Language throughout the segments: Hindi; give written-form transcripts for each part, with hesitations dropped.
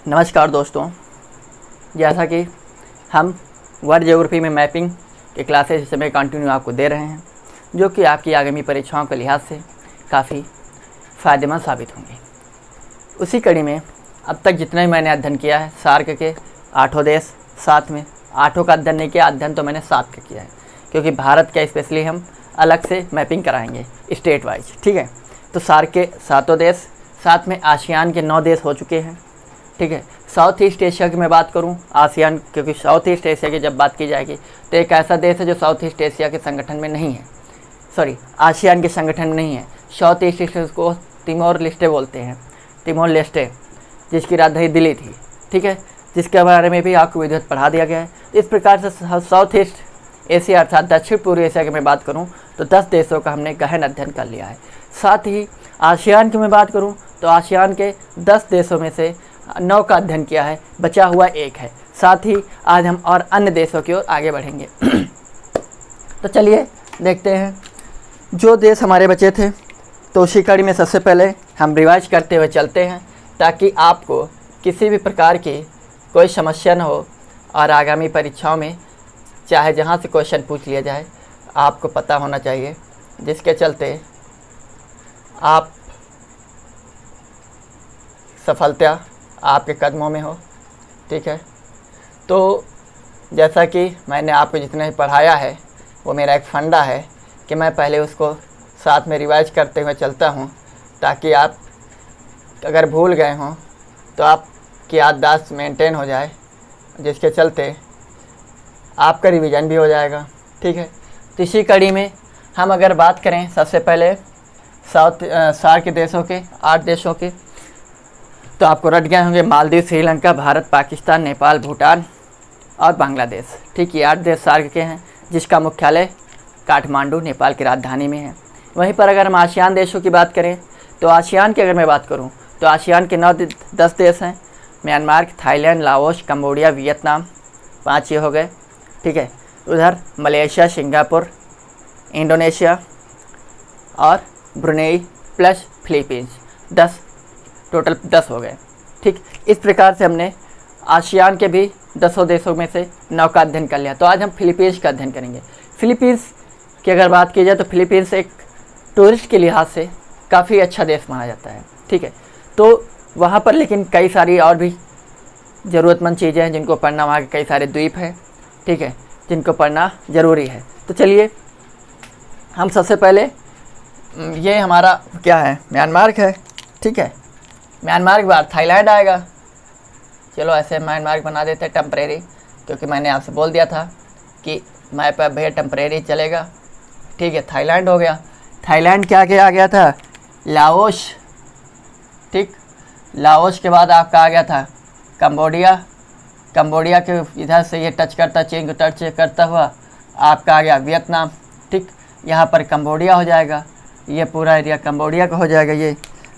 नमस्कार दोस्तों, जैसा कि हम वर्ल्ड ज्योग्राफी में मैपिंग के क्लासेस इस समय कंटिन्यू आपको दे रहे हैं, जो कि आपकी आगामी परीक्षाओं के लिहाज से काफ़ी फ़ायदेमंद साबित होंगी। उसी कड़ी में अब तक जितना भी मैंने अध्ययन किया है, सार्क के 8 देश, साथ में 8 का अध्ययन नहीं किया, अध्ययन तो मैंने 7 का किया है, क्योंकि भारत का स्पेशली हम अलग से मैपिंग कराएंगे स्टेट वाइज। ठीक है, तो सार्क के 7 देश, साथ में आसियान के 9 देश हो चुके हैं। ठीक है, साउथ ईस्ट एशिया की मैं बात करूं, आसियान, क्योंकि साउथ ईस्ट एशिया की जब बात की जाएगी तो एक ऐसा देश है जो साउथ ईस्ट एशिया के संगठन में नहीं है, आसियान के संगठन में नहीं है। साउथ ईस्ट एशिया को तिमोर लेस्टे बोलते हैं, तिमोर लेस्टे, जिसकी राजधानी दिल्ली थी। ठीक है, जिसके बारे में भी आपको विधिवत पढ़ा दिया गया है। इस प्रकार से साउथ ईस्ट एशिया अर्थात दक्षिण पूर्व एशिया की मैं बात करूँ तो 10 देशों का हमने गहन अध्ययन कर लिया है। साथ ही आसियान की मैं बात करूँ तो आसियान के 10 देशों में से 9 का अध्ययन किया है, बचा हुआ 1 है। साथ ही आज हम और अन्य देशों की ओर आगे बढ़ेंगे। तो चलिए देखते हैं जो देश हमारे बचे थे। तो उसी कड़ी में सबसे पहले हम रिवाइज करते हुए चलते हैं, ताकि आपको किसी भी प्रकार की कोई समस्या न हो और आगामी परीक्षाओं में चाहे जहाँ से क्वेश्चन पूछ लिया जाए आपको पता होना चाहिए, जिसके चलते आप सफलता आपके कदमों में हो। ठीक है, तो जैसा कि मैंने आपको जितना ही पढ़ाया है वो मेरा एक फंडा है कि मैं पहले उसको साथ में रिवाइज करते हुए चलता हूँ, ताकि आप अगर भूल गए हों तो आपकी याददाश्त मेंटेन हो जाए, जिसके चलते आपका रिवीजन भी हो जाएगा। ठीक है, तो इसी कड़ी में हम अगर बात करें सबसे पहले सार्क के देशों के 8 देशों के, तो आपको रट गए होंगे मालदीव, श्रीलंका, भारत, पाकिस्तान, नेपाल, भूटान और बांग्लादेश। ठीक, ये 8 देश सार्क के हैं, जिसका मुख्यालय काठमांडू नेपाल की राजधानी में है। वहीं पर अगर हम आसियान देशों की बात करें तो आसियान की अगर मैं बात करूं तो आसियान के 10 देश हैं, Myanmar, Thailand, Laos, Cambodia, Vietnam, 5 ये हो गए। ठीक है, उधर मलेशिया, सिंगापुर, इंडोनेशिया और ब्रुनेई प्लस फिलीपींस, 10 टोटल 10 हो गए। ठीक, इस प्रकार से हमने आसियान के भी 10 देशों में से 9 का अध्ययन कर लिया। तो आज हम फिलीपींस का अध्ययन करेंगे। फिलीपींस की अगर बात की जाए तो फिलीपींस एक टूरिस्ट के लिहाज से काफ़ी अच्छा देश माना जाता है। ठीक है, तो वहाँ पर लेकिन कई सारी और भी ज़रूरतमंद चीज़ें हैं जिनको पढ़ना, वहाँ के कई सारे द्वीप हैं। ठीक है, जिनको पढ़ना ज़रूरी है। तो चलिए हम सबसे पहले, ये हमारा क्या है, म्यांमार है। ठीक है, म्यांमार के बाद थाईलैंड आएगा। चलो ऐसे म्यांमार बना देते हैं टेम्परेरी, क्योंकि मैंने आपसे बोल दिया था कि मैप पर भैया टेम्परेरी चलेगा। ठीक है, थाईलैंड हो गया। थाईलैंड के आगे आ गया था लाओस। ठीक, लाओस के बाद आपका आ गया था कंबोडिया। कंबोडिया के इधर से ये टच करता, चीन को टच करता हुआ आपका आ गया वियतनाम। ठीक, यहाँ पर कंबोडिया हो जाएगा, ये पूरा एरिया कंबोडिया का हो जाएगा। ये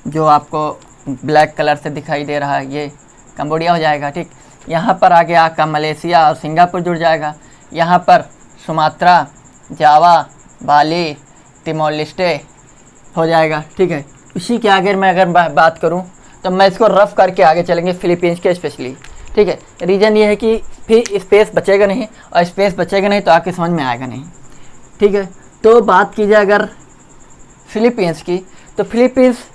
जो आपको ब्लैक कलर से दिखाई दे रहा है ये कंबोडिया हो जाएगा। ठीक, यहाँ पर आगे आपका मलेशिया और सिंगापुर जुड़ जाएगा। यहाँ पर सुमात्रा, जावा, बाली, तिमोर लेस्टे हो जाएगा। ठीक है, इसी के आगे मैं अगर बात करूँ तो मैं इसको रफ करके आगे चलेंगे फिलीपींस के स्पेशली। ठीक है, रीज़न ये है कि फिर स्पेस बचेगा नहीं, और स्पेस बचेगा नहीं तो आपके समझ में आएगा नहीं। ठीक है, तो बात की जाए अगर फिलीपींस की, तो फिलीपींस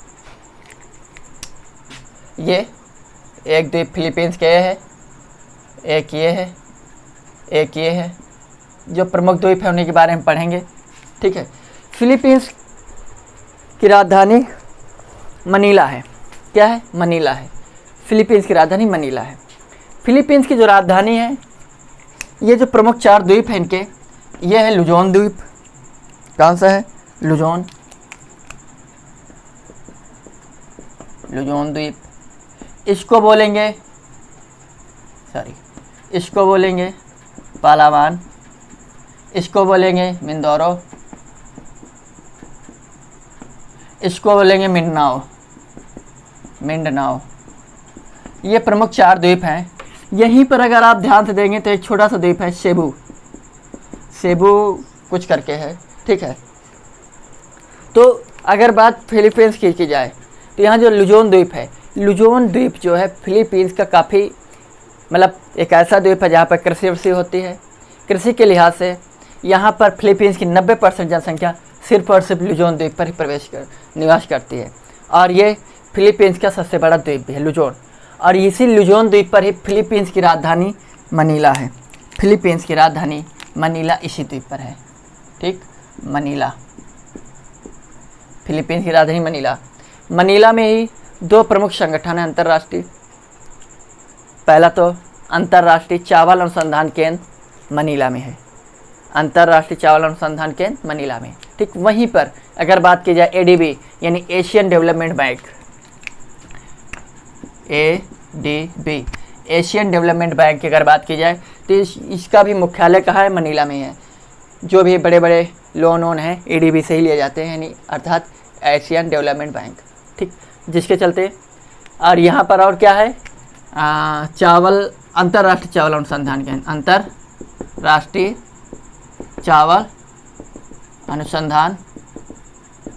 ये एक द्वीप फिलीपींस के है, एक ये है, एक ये है, जो प्रमुख द्वीप है उन्हीं के बारे में पढ़ेंगे। ठीक है, फिलीपींस की राजधानी मनीला है। क्या है? मनीला है। फिलीपींस की राजधानी मनीला है। फिलीपींस की जो राजधानी है, ये जो प्रमुख 4 द्वीप हैं इनके, ये है लुजोन द्वीप। कौन सा है? लुजोन, लुजोन द्वीप। इसको बोलेंगे पालावान, इसको बोलेंगे मिंदोरो, इसको बोलेंगे मिंडनाओ। ये प्रमुख 4 द्वीप हैं। यहीं पर अगर आप ध्यान से देंगे तो एक छोटा सा द्वीप है सेबू कुछ करके है। ठीक है, तो अगर बात फिलीपींस की जाए तो यहाँ जो लुजोन द्वीप है लुजोन द्वीप जो है फिलीपींस का काफ़ी मतलब एक ऐसा द्वीप है जहाँ पर कृषि वृषि होती है। कृषि के लिहाज से यहाँ पर फिलीपींस की 90% जनसंख्या सिर्फ और सिर्फ लुजोन द्वीप पर ही निवास करती है और ये फिलीपींस का सबसे बड़ा द्वीप भी है लुजोन। और इसी लुजोन द्वीप पर ही फिलीपींस की राजधानी मनीला है। फिलीपींस की राजधानी मनीला इसी द्वीप पर है। ठीक, मनीला, फिलीपींस की राजधानी मनीला। मनीला में ही 2 प्रमुख संगठन हैं अंतर्राष्ट्रीय। पहला तो अंतर्राष्ट्रीय चावल अनुसंधान केंद्र मनीला में है, अंतर्राष्ट्रीय चावल अनुसंधान केंद्र मनीला में। ठीक, वहीं पर अगर बात की जाए एडीबी यानी Asian development bank, ADB Asian development bank की अगर बात की जाए तो इसका भी मुख्यालय कहाँ है? मनीला में है। जो भी बड़े बड़े लोन हैं एडीबी से ही लिए जाते हैं, यानी अर्थात एशियन डेवलपमेंट बैंक। ठीक, जिसके चलते और यहाँ पर और क्या है? चावल, अंतर्राष्ट्रीय चावल अनुसंधान केंद्र, अंतर्राष्ट्रीय चावल अनुसंधान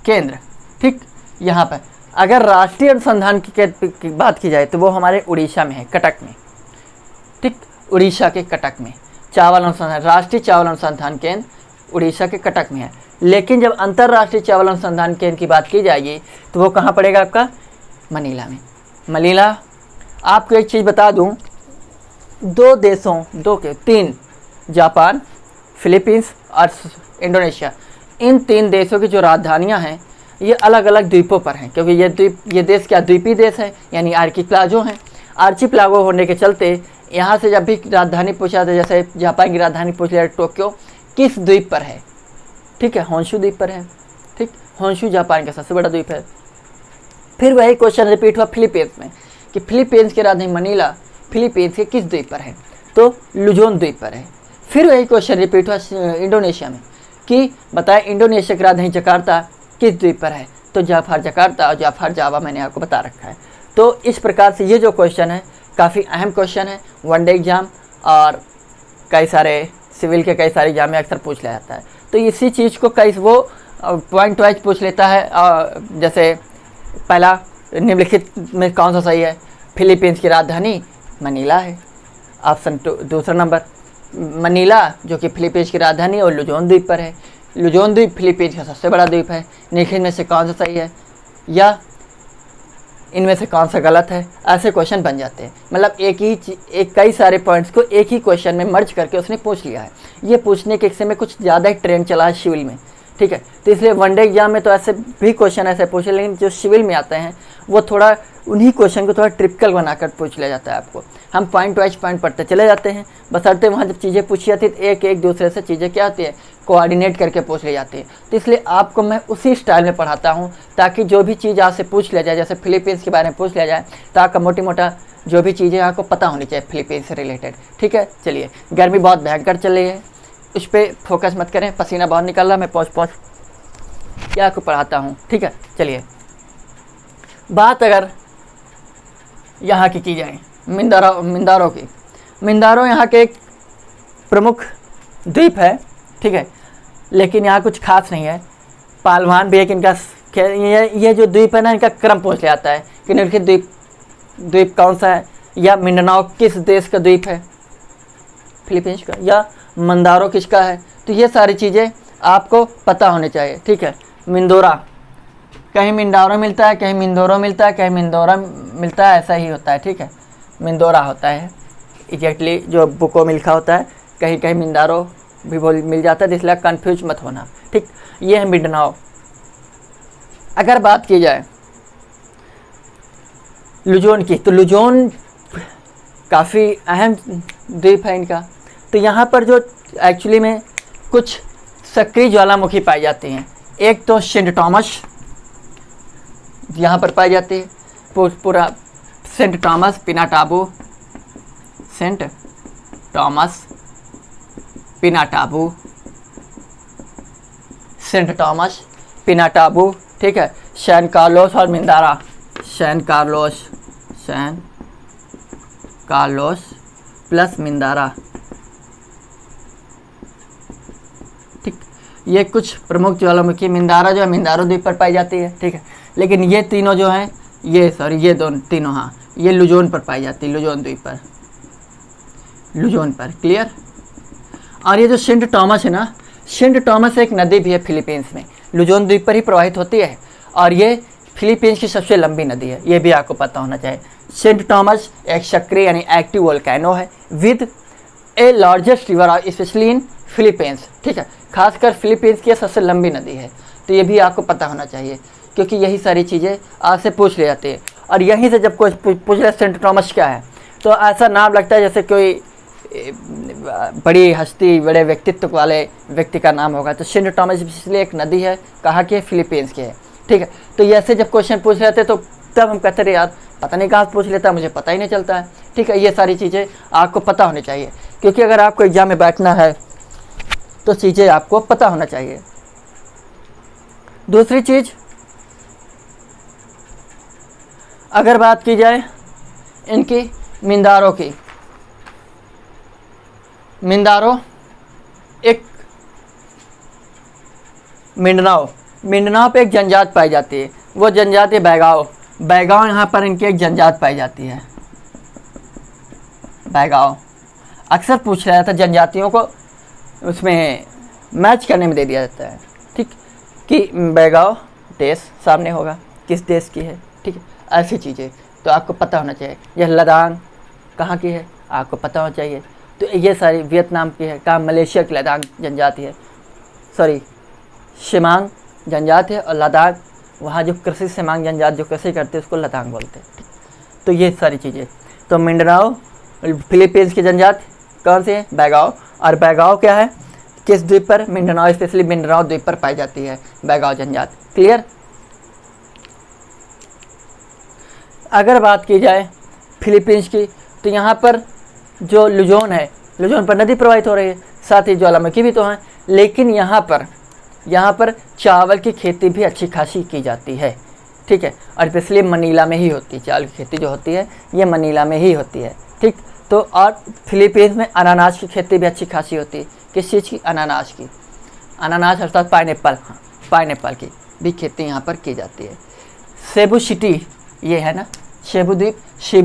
केंद्र। ठीक, यहाँ पर अगर राष्ट्रीय अनुसंधान की बात की जाए तो वो हमारे उड़ीसा में है, कटक में। ठीक, उड़ीसा के कटक में चावल अनुसंधान, राष्ट्रीय चावल अनुसंधान केंद्र उड़ीसा के कटक में है। लेकिन जब अंतर्राष्ट्रीय चावल अनुसंधान केंद्र की बात की जाएगी तो वो कहाँ पड़ेगा? आपका मनीला में। मनीला, आपको एक चीज़ बता दूँ, 3 जापान, फिलीपींस और इंडोनेशिया, इन 3 देशों की जो राजधानियां हैं ये अलग अलग द्वीपों पर हैं, क्योंकि ये देश क्या द्वीपीय देश है, यानी आर्किपिलागो हैं। आर्चिपिलागो होने के चलते यहाँ से जब भी राजधानी पूछा था, जैसे जापान की राजधानी पूछ लिया टोक्यो, किस द्वीप पर है? ठीक है, होंशु द्वीप पर है। ठीक, होंशु जापान का सबसे बड़ा द्वीप है। फिर वही क्वेश्चन रिपीट हुआ फिलीपींस में कि फिलीपींस की राजधानी मनीला फिलीपींस के किस द्वीप पर है? तो लुजोन द्वीप पर है। फिर वही क्वेश्चन रिपीट हुआ इंडोनेशिया में कि बताएं इंडोनेशिया की राजधानी जकार्ता किस द्वीप पर है? तो जाफर जकार्ता और जाफर जावा मैंने आपको बता रखा है। तो इस प्रकार से ये जो क्वेश्चन है काफ़ी अहम क्वेश्चन है, वनडे एग्जाम और कई सारे सिविल के कई सारे एग्जाम में अक्सर पूछ लिया जाता है। तो इसी चीज़ को कई वो पॉइंट वाइज पूछ लेता है। जैसे पहला निम्नलिखित में कौन सा सही है? फिलीपींस की राजधानी मनीला है, ऑप्शन 2। दूसरा नंबर मनीला जो कि फिलीपींस की राजधानी और लुजोन द्वीप पर है। लुजोन द्वीप फिलीपींस का सबसे बड़ा द्वीप है। निम्नलिखित में से कौन सा सही है या इनमें से कौन सा गलत है? ऐसे क्वेश्चन बन जाते हैं। मतलब एक कई सारे पॉइंट्स को एक ही क्वेश्चन में मर्ज करके उसने पूछ लिया है। ये पूछने के समय कुछ ज़्यादा ही ट्रेंड चला है सिविल में। ठीक है, तो इसलिए वनडे एग्जाम में तो ऐसे भी क्वेश्चन ऐसे पूछे, लेकिन जो सिविल में आते हैं वो थोड़ा उन्हीं क्वेश्चन को थोड़ा ट्रिपिकल बनाकर पूछ लिया जाता है आपको। हम पॉइंट वाइज पॉइंट पढ़ते चले जाते हैं, बशर्ते वहाँ जब चीज़ें पूछी जाती है तो एक दूसरे से चीज़ें क्या होती है कोऑर्डिनेट करके पूछ ली जाती है। तो इसलिए आपको मैं उसी स्टाइल में पढ़ाता हूँ ताकि जो भी चीज़ आपसे पूछ लिया जाए, जैसे फिलीपींस के बारे में पूछ लिया जाए, ताकि मोटी मोटा जो भी चीज़ें आपको पता होनी चाहिए फिलीपींस से रिलेटेड। ठीक है, चलिए, गर्मी बहुत भयंकर चल रही है, उस पर फोकस मत करें, पसीना बहुत निकल रहा है, मैं पहुँच क्या आपको पढ़ाता हूँ। ठीक है, चलिए, बात अगर यहाँ की जाए मिंदारो की। मिंदारो यहाँ के एक प्रमुख द्वीप है। ठीक है, लेकिन यहाँ कुछ खास नहीं है। पालवान भी एक इनका ये जो द्वीप है ना, इनका क्रम पूछ लिया जाता है कि निम्नलिखित द्वीप कौन सा है, या मिंडानाओ किस देश का द्वीप है, फिलीपींस का, या मंदारो किसका है। तो ये सारी चीज़ें आपको पता होनी चाहिए। ठीक है, मिंदोरा, कहीं मिंडारो मिलता है, कहीं मिंदोरो मिलता है, कहीं मिंदोरा मिलता है, ऐसा ही होता है। ठीक है, मिंदोरा होता है एग्जैक्टली जो बुकों में लिखा होता है, कहीं कहीं मिंदारो भी मिल जाता है, इसलिए कंफ्यूज मत होना। ठीक, ये है मिंडानाओ। अगर बात की जाए लुजोन की, तो लुजोन काफ़ी अहम द्वीप है इनका। तो यहाँ पर जो एक्चुअली में कुछ सक्रिय ज्वालामुखी पाई जाती हैं। एक तो सेंट टॉमस यहाँ पर पाई जाती है, पूरा Saint Thomas Pinatubo, Saint Thomas Pinatubo, Saint Thomas Pinatubo. ठीक है, सैन कार्लोस और Mindoro, San Carlos plus Mindoro. ठीक, ये कुछ प्रमुख ज्वालामुखी। मिंदारा जो है मिंदारो द्वीप पर पाई जाती है। ठीक है, लेकिन ये तीनों जो हैं ये दोनों तीनों, हाँ, ये लुजोन पर पाई जाती है, लुजोन द्वीप पर, लुजोन पर। क्लियर। और ये जो सेंट टॉमस है ना, सेंट टॉमस एक नदी भी है फिलीपींस में, लुजोन द्वीप पर ही प्रवाहित होती है, और ये फिलीपींस की सबसे लंबी नदी है, ये भी आपको पता होना चाहिए। सेंट टॉमस एक सक्रिय यानी एक्टिव वोल्केनो है with A largest river specially in Philippines. ठीक है, खासकर फिलीपींस की सबसे लंबी नदी है, तो ये भी आपको पता होना चाहिए, क्योंकि यही सारी चीज़ें आपसे पूछ ली जाती है। और यहीं से जब कोई पूछ ले सेंट टॉमस क्या है, तो ऐसा नाम लगता है जैसे कोई बड़ी हस्ती, बड़े व्यक्तित्व वाले व्यक्ति का नाम होगा। तो सेंट टॉमस इसलिए एक नदी है, कहाँ की है, फिलीपींस की है। ठीक है, तो ऐसे जब क्वेश्चन पूछ रहे थे तो तब हम कहते रहे यार पता नहीं कहाँ से पूछ लेता है, मुझे पता ही नहीं चलता है। ठीक है, ये सारी चीज़ें आपको पता होनी चाहिए, क्योंकि अगर आपको एग्जाम में बैठना है तो चीज़ें आपको पता होना चाहिए। दूसरी चीज़, अगर बात की जाए इनकी मिंदारो की, मिंदारो एक मिंडनाओ पे एक जनजात पाई जाती है, वो जनजात है बैगाओ। बैगाओ यहाँ पर इनकी एक जनजात पाई जाती है, बैगाओ। अक्सर पूछ रहा था जनजातियों को उसमें मैच करने में दे दिया जाता है, ठीक, कि बैगाओ देश सामने होगा, किस देश की है। ठीक है, ऐसी चीज़ें तो आपको पता होना चाहिए। यह लदान कहाँ की है, आपको पता होना चाहिए। तो ये सारी वियतनाम की है, कहाँ, मलेशिया की लदान जनजाति है, सॉरी शिमांग जनजाति है, और लद्दाख वहाँ जो कृषि शिमांग जनजाति जो कृषि करते हैं उसको लद्दाख बोलते हैं। तो ये सारी चीज़ें, तो मिंडनाओ फिलीपींस की जनजाति कौन सी है, बैगाओ। और बैगाओ क्या है, किस द्वीप पर, मिंडनाओ, स्पेशली मिंडनाओ द्वीप पर पाई जाती है बैगाओ जनजाति। क्लियर। अगर बात की जाए फिलीपींस की, तो यहाँ पर जो लुजोन है, लुजोन पर नदी प्रवाहित हो रही है, साथ ही ज्वालामुखी भी तो हैं, लेकिन यहाँ पर चावल की खेती भी अच्छी खासी की जाती है। ठीक है, और स्पेशली मनीला में ही होती है, चावल की खेती जो होती है ये मनीला में ही होती है। ठीक, तो और फिलीपींस में अनानास की खेती भी अच्छी खासी होती है। किस चीज़ की, अनानास की, अनानास अर्थात पाइनएप्पल, हाँ, पाइनएप्पल की भी खेती यहाँ पर की जाती है। सेबू सिटी ये है ना, सेबू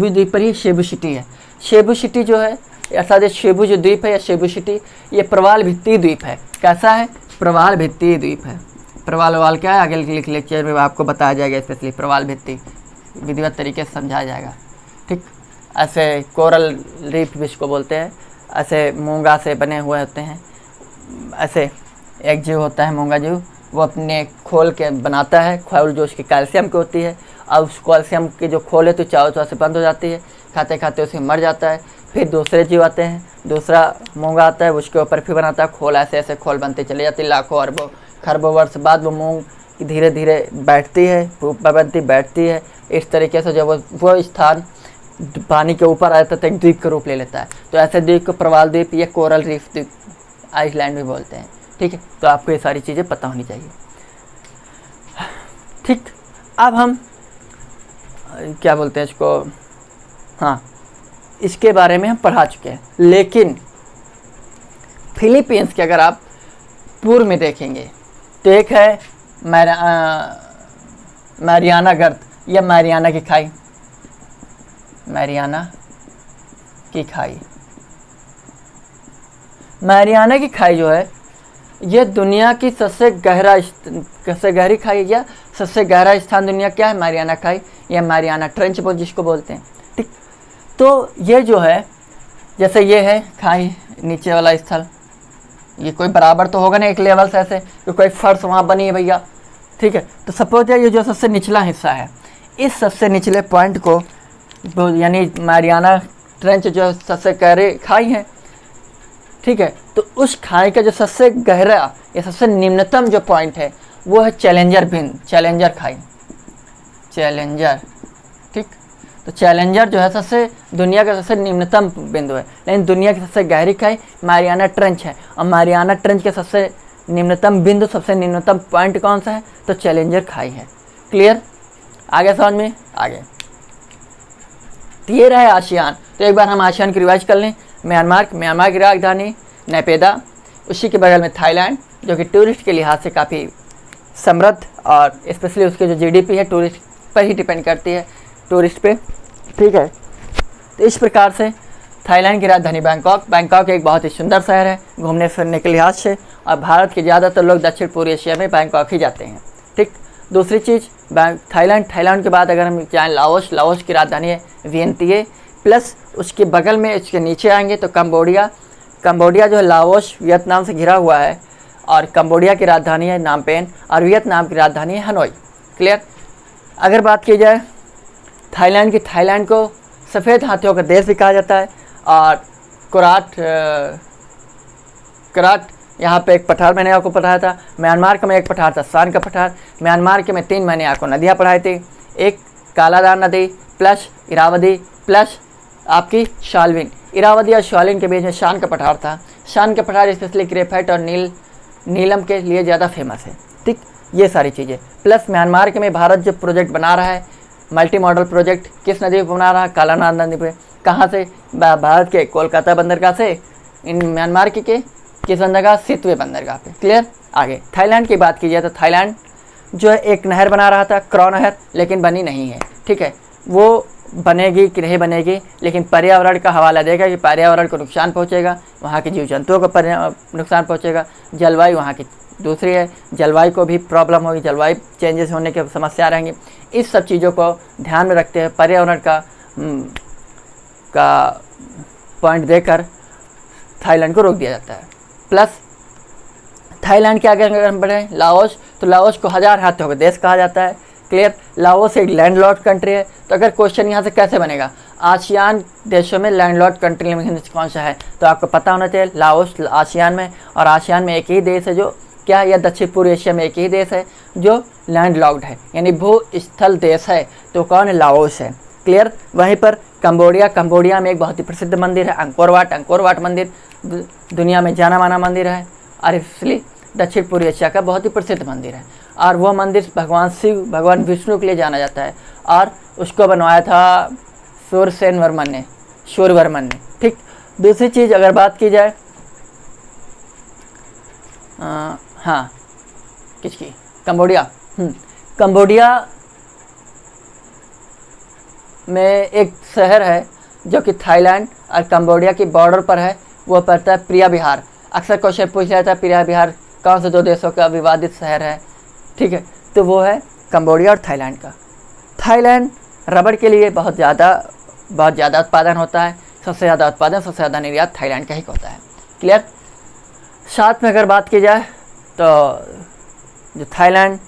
द्वीप पर ही सेबू सिटी है। सेबू सिटी जो है अर्थात ये सेबू जो द्वीप है या सेबू सिटी, ये प्रवाल भित्ति द्वीप है। कैसा है, प्रवाल भित्ति द्वीप है। प्रवाल क्या है, आगे लेक्चर में आपको बताया जाएगा, स्पेशली प्रवाल भित्ति विधिवत तरीके से समझाया जाएगा। ठीक, ऐसे कोरल रीफ जिसको बोलते हैं, ऐसे मूंगा से बने हुए होते हैं। ऐसे एक जीव होता है मूंगा जीव, वो अपने खोल के बनाता है, खोल जो उसकी कैल्शियम की होती है, और उस कैल्शियम की जो खोल है तो चारों से बंद हो जाती है, खाते खाते उसे मर जाता है। फिर दूसरे जीव आते हैं, दूसरा मूंगा आता है, उसके ऊपर फिर बनाता है खोल, ऐसे ऐसे खोल बनते चले जाती है। लाखों अरबों खरबों वर्ष बाद वो मूंग धीरे धीरे बैठती है, बनती बैठती है। इस तरीके से जब वो स्थान पानी के ऊपर आ जाता है तो एक द्वीप का रूप ले लेता है। तो ऐसे द्वीप को प्रवाल द्वीप या कोरल रीफ द्वीप, आइसलैंड भी बोलते हैं। ठीक है, तो आपको ये सारी चीज़ें पता होनी चाहिए। ठीक, अब हम क्या बोलते हैं इसको, हाँ, इसके बारे में हम पढ़ा चुके हैं, लेकिन फिलीपींस के अगर आप पूर्व में देखेंगे तो एक है मैरियाना गर्त या मैरियाना की खाई, मैरियाना की खाई। मैरियाना की खाई जो है ये दुनिया की सबसे गहरी खाई या सबसे गहरा स्थान दुनिया क्या है, मैरियाना खाई या मैरियाना ट्रेंच जिसको बोलते हैं। ठीक, तो ये जो है जैसे ये है खाई, नीचे वाला स्थल, ये कोई बराबर तो होगा नहीं एक लेवल से, ऐसे तो कोई फर्श वहाँ बनी है भैया। ठीक है, तो सपोज ये जो सबसे निचला हिस्सा है, इस सबसे निचले पॉइंट को यानी मैरियाना ट्रेंच जो सबसे गहरी खाई है। ठीक है, तो उस खाई का जो सबसे गहरा या सबसे निम्नतम जो पॉइंट है वो है चैलेंजर खाई, चैलेंजर। ठीक, तो चैलेंजर जो है सबसे दुनिया का सबसे निम्नतम बिंदु है, लेकिन दुनिया की सबसे गहरी खाई मैरियाना ट्रेंच है, और मैरियाना ट्रेंच के सबसे निम्नतम बिंदु, सबसे निम्नतम पॉइंट कौन सा है, तो चैलेंजर खाई है। क्लियर, आगे समझ में आगे। तो ये रहा आसियान। तो एक बार हम आसियान की रिवाइज कर लें। म्यांमार की राजधानी नैपेदा, उसी के बगल में थाईलैंड जो कि टूरिस्ट के लिहाज से काफ़ी समृद्ध और स्पेशली उसके जो जीडीपी है टूरिस्ट पर ही डिपेंड करती है, टूरिस्ट पे, ठीक है। तो इस प्रकार से थाईलैंड की राजधानी बैंकॉक एक बहुत ही सुंदर शहर है घूमने फिरने के लिहाज से, और भारत के ज़्यादातर लोग दक्षिण पूर्व एशिया में बैंकॉक ही जाते हैं, ठीक। दूसरी चीज़ थाईलैंड के बाद अगर हम जाएँ लाओस की राजधानी है वियंतिये, प्लस उसके बगल में उसके नीचे आएंगे तो कंबोडिया जो है लाओस वियतनाम से घिरा हुआ है, और कंबोडिया की राजधानी है नामपेन, और वियतनाम की राजधानी है हनोई। क्लियर। अगर बात की जाए थाईलैंड को सफ़ेद हाथियों का देश भी कहा जाता है, और कराट यहाँ पे एक पठार मैंने आपको पढ़ाया था। म्यांमार का में एक पठार था सान का पठार। म्यांमार के में 3 मैंने आपको नदियाँ पढ़ाई थी, एक कालादार नदी प्लस इरावदी प्लस आपकी शाल्विन। इरावदी और शाल्विन के बीच में शान का पठार था। शान का पठार स्पेशली ग्रेफाइट और नीलम के लिए ज़्यादा फेमस है, ठीक। ये सारी चीज़ें प्लस म्यांमार के में भारत जो प्रोजेक्ट बना रहा है मल्टी मॉडल प्रोजेक्ट, किस नदी पर बना रहा है? कालानाद नदी पे। कहाँ से? भारत के कोलकाता बंदरगाह से, इन म्यांमार के किस बंदरगाह? सितवे बंदरगाह पे। क्लियर। आगे थाईलैंड की बात की जाए तो थाईलैंड जो है एक नहर बना रहा था, क्रॉ नहर, लेकिन बनी नहीं है, ठीक है। वो बनेगी कि नहीं बनेगी, लेकिन पर्यावरण का हवाला देगा कि पर्यावरण को नुकसान पहुंचेगा, वहाँ के जीव जंतुओं को नुकसान पहुंचेगा। जलवायु वहाँ की दूसरी है, जलवायु को भी प्रॉब्लम होगी, जलवायु चेंजेस होने की समस्या रहेंगी। इस सब चीज़ों को ध्यान में रखते हुए पर्यावरण का पॉइंट देकर थाईलैंड को रोक दिया जाता है। प्लस थाईलैंड के आगे अगर हम बढ़ें लाओस, तो लाओस को 1000 हाथियों का देश कहा जाता है। क्लियर। लाओस एक लैंडलॉर्ड कंट्री है। तो अगर क्वेश्चन यहाँ से कैसे बनेगा, आसियान देशों में लैंडलॉर्ड कंट्री में कौन सा है, तो आपको पता होना चाहिए लाओस आसियान में, और आसियान में एक ही देश है जो क्या, या दक्षिण पूर्व एशिया में एक ही देश है जो लैंडलॉक्ड है, यानी भू स्थल देश है, तो कौन है? लाओस है। क्लियर। वहीं पर कंबोडिया में एक बहुत ही प्रसिद्ध मंदिर है अंकोरवाट मंदिर, दुनिया में जाना माना मंदिर है, और इसलिए दक्षिण पूर्व एशिया का बहुत ही प्रसिद्ध मंदिर है, और वह मंदिर भगवान विष्णु के लिए जाना जाता है, और उसको बनवाया था सूर्यवर्मन ने, ठीक। दूसरी चीज़ अगर बात की जाए हाँ किसकी? कंबोडिया में एक शहर है जो कि थाईलैंड और कंबोडिया की बॉर्डर पर है, वो पड़ता है प्रिया विहार। अक्सर क्वेश्चन पूछ जाता है प्रिया विहार कौन से 2 देशों का विवादित शहर है, ठीक है, तो वो है कंबोडिया और थाईलैंड का। थाईलैंड रबड़ के लिए बहुत ज़्यादा उत्पादन होता है, सबसे ज़्यादा उत्पादन, सबसे ज़्यादा निर्यात थाईलैंड का ही होता है। क्लियर। साथ में अगर बात की जाए तो जो थाईलैंड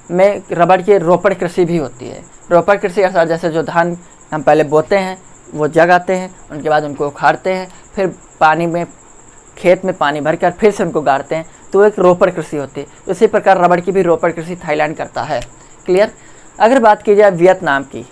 में रबड़ की रोपड़ कृषि भी होती है। रोपड़ कृषि अर्थात जैसे जो धान हम पहले बोते हैं, वो जगाते हैं, उनके बाद उनको उखाड़ते हैं, फिर खेत में पानी भरकर फिर से उनको गाड़ते हैं, तो एक रोपड़ कृषि होती है। उसी प्रकार रबड़ की भी रोपड़ कृषि थाईलैंड करता है। क्लियर। अगर बात की जाए वियतनाम की,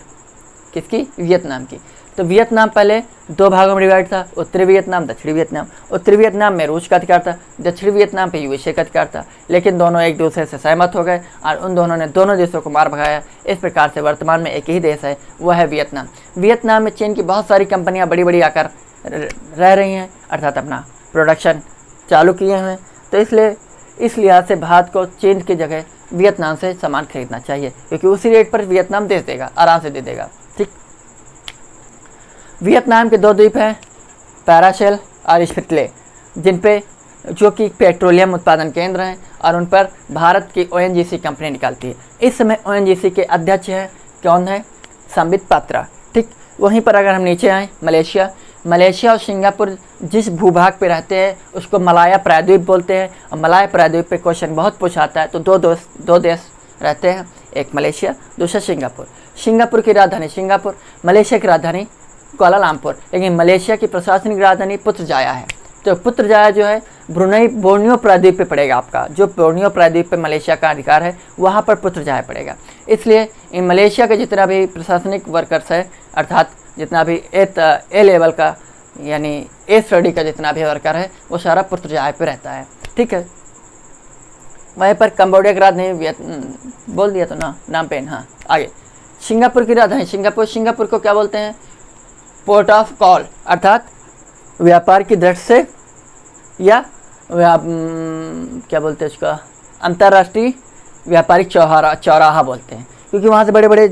किसकी? वियतनाम की, तो वियतनाम पहले 2 भागों में डिवाइड था, उत्तरी वियतनाम, दक्षिणी वियतनाम। उत्तरी वियतनाम में रूस का अधिकार था, दक्षिणी वियतनाम पे यूएसए का अधिकार था, लेकिन दोनों एक दूसरे से सहमत हो गए और उन दोनों ने दोनों देशों को मार भगाया। इस प्रकार से वर्तमान में एक ही देश है, वह है वियतनाम। वियतनाम में चीन की बहुत सारी कंपनियाँ बड़ी आकर रह रही हैं, अर्थात अपना प्रोडक्शन चालू किए हैं, तो इस लिहाज से भारत को चीन की जगह वियतनाम से सामान खरीदना चाहिए, क्योंकि उसी रेट पर वियतनाम दे देगा, आराम से दे देगा, ठीक। वियतनाम के 2 द्वीप हैं, पैराशेल और स्पितले, जो कि पेट्रोलियम उत्पादन केंद्र हैं, और उन पर भारत की ओएनजीसी कंपनी निकालती है। इस समय ओएनजीसी के अध्यक्ष हैं, कौन है? संबित पात्रा, ठीक। वहीं पर अगर हम नीचे आएँ, मलेशिया और सिंगापुर जिस भूभाग पे रहते हैं उसको मलाया प्रायद्वीप बोलते हैं, और मलाया प्रायद्वीप पे क्वेश्चन बहुत पूछाता है, तो दो देश रहते हैं, एक मलेशिया, दूसरा सिंगापुर की राजधानी सिंगापुर, मलेशिया की राजधानी कुआलालंपुर, लेकिन मलेशिया की प्रशासनिक राजधानी पुत्रजाया है। तो पुत्रजाया जो है बोर्नियो प्रायद्वीप पे पड़ेगा आपका, जो बोर्नियो प्रायद्वीप पे मलेशिया का अधिकार है, वहाँ पर पुत्रजाया पड़ेगा। इसलिए इन मलेशिया के जितना भी प्रशासनिक वर्कर्स है, अर्थात जितना भी ए लेवल का यानी ए स्टडी का जितना भी वर्कर है, वो सारा पुत्रजाया पे रहता है, ठीक है। वहीं पर कंबोडिया की राजधानी बोल दिया तो ना, नामपेन। हाँ, आगे सिंगापुर की राजधानी सिंगापुर को क्या बोलते हैं? पोर्ट ऑफ कॉल, अर्थात व्यापार की दृष्टि से, या क्या बोलते हैं उसका, अंतर्राष्ट्रीय व्यापारिक चौराहा बोलते हैं। क्योंकि वहाँ से बड़े बड़े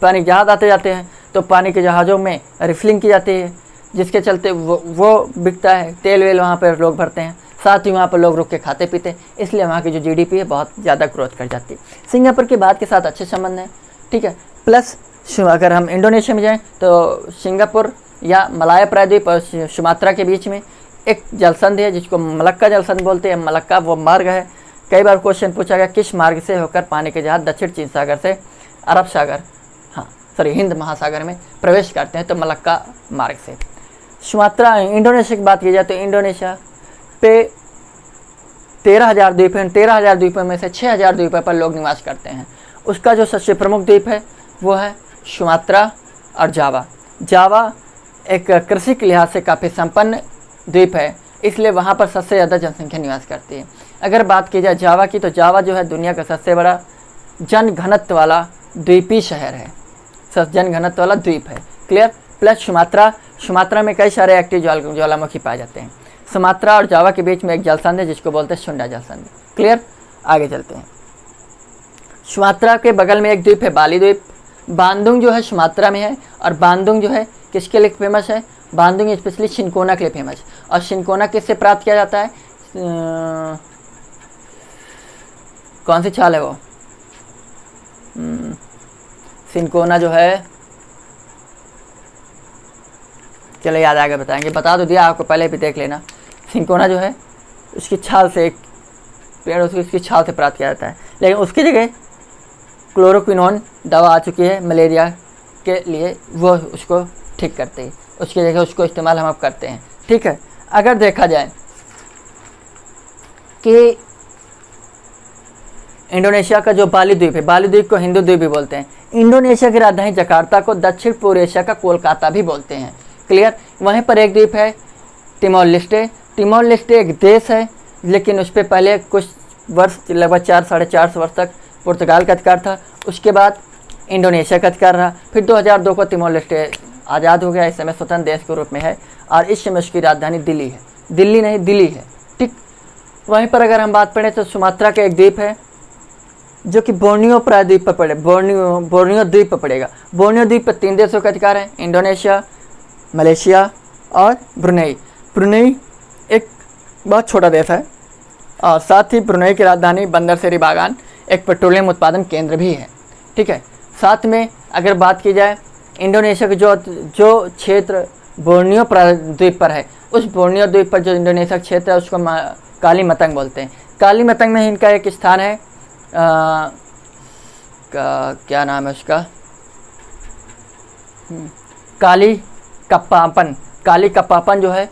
पानी जहाज़ आते जाते हैं, तो पानी के जहाज़ों में रिफिलिंग की जाती है, जिसके चलते वो बिकता है, तेल वेल वहाँ पर लोग भरते हैं, साथ ही वहाँ पर लोग रुक के खाते पीते हैं, इसलिए वहाँ की जो GDP है बहुत ज़्यादा ग्रोथ कर जाती है। सिंगापुर के बाद के साथ अच्छे संबंध हैं, ठीक है। प्लस अगर हम इंडोनेशिया में जाएं तो सिंगापुर या मलाया प्रायद्वीप और सुमात्रा के बीच में एक जलसंधि है जिसको मलक्का जलसंधि बोलते हैं। मलक्का वो मार्ग है, कई बार क्वेश्चन पूछा गया किस मार्ग से होकर पानी के जहाज दक्षिण चीन सागर से अरब सागर हिंद महासागर में प्रवेश करते हैं, तो मलक्का मार्ग से। सुमात्रा इंडोनेशिया की बात की जाए तो इंडोनेशिया पे 13,000 द्वीप हैं, 13,000 द्वीपों में से 6,000 द्वीपों पर लोग निवास करते हैं। उसका जो सबसे प्रमुख द्वीप है वो है सुमात्रा और जावा। जावा एक कृषि के लिहाज से काफ़ी संपन्न द्वीप है, इसलिए वहाँ पर सबसे ज़्यादा जनसंख्या निवास करती है। अगर बात की जाए जावा की, तो जावा जो है दुनिया का सबसे बड़ा जन घनत्व वाला द्वीपीय शहर है, जन घनत्व वाला द्वीप है। क्लियर। प्लस सुमात्रा में कई सारे एक्टिव ज्वालामुखी पाए जाते हैं। सुमात्रा और जावा के बीच में एक जलसंधि है जिसको बोलते हैं सुंडा जलसंधि। क्लियर। आगे चलते हैं। सुमात्रा के बगल में एक द्वीप है बाली द्वीप। बांदुंग जो है सुमात्रा में है, और बांदुंग जो है किसके लिए फेमस है? बांदुंग स्पेशली शिनकोना के लिए फेमस। और शिनकोना किससे प्राप्त किया जाता है? कौन सी छाल है वो? शिनकोना जो है, चलो याद आगे बताएंगे, बता तो दिया आपको, पहले भी देख लेना। शिनकोना जो है उसकी छाल से, एक पेड़ उसकी छाल से प्राप्त किया जाता है, लेकिन उसकी जगह क्लोरोक्विनोन दवा आ चुकी है मलेरिया के लिए, वो उसको ठीक करते हैं, उसकी जगह उसको इस्तेमाल हम अब करते हैं। ठीक है। अगर देखा जाए कि इंडोनेशिया का जो बाली द्वीप है, बाली द्वीप को हिंदू द्वीप भी बोलते हैं। इंडोनेशिया की राजधानी जकार्ता को दक्षिण पूर्व एशिया का कोलकाता भी बोलते हैं। क्लियर। वहीं पर एक द्वीप है तिमोर लेस्टे। तिमोर लेस्टे एक देश है, लेकिन उस पर पहले कुछ वर्ष, लगभग 4-450 वर्ष तक पुर्तगाल का अधिकार था। उसके बाद इंडोनेशिया का अधिकार रहा। फिर 2002 को तिमोर लेस्टे आज़ाद हो गया, इस समय स्वतंत्र देश के रूप में है, और इस समय उसकी राजधानी दिल्ली है। दिल्ली नहीं, दिल्ली है। ठीक। वहीं पर अगर हम बात करें तो सुमात्रा का एक द्वीप है जो कि बोर्नियो प्रायद्वीप पर पड़े, बोर्नियो द्वीप पर पड़ेगा। बोर्नियो द्वीप पर 3 देशों का अधिकार है, इंडोनेशिया, मलेशिया और ब्रुनेई। ब्रुनेई एक बहुत छोटा देश है, और साथ ही ब्रुनेई की राजधानी बंदर सेरी बागान एक पेट्रोलियम उत्पादन केंद्र भी है। ठीक है। साथ में अगर बात की जाए इंडोनेशिया के जो क्षेत्र बोर्नियो द्वीप पर है, उस बोर्नियो द्वीप पर जो इंडोनेशिया क्षेत्र है उसको कालीमतंग बोलते हैं। कालीमतंग में इनका एक स्थान है, क्या नाम है उसका? काली कप्पापन। काली कप्पापन जो है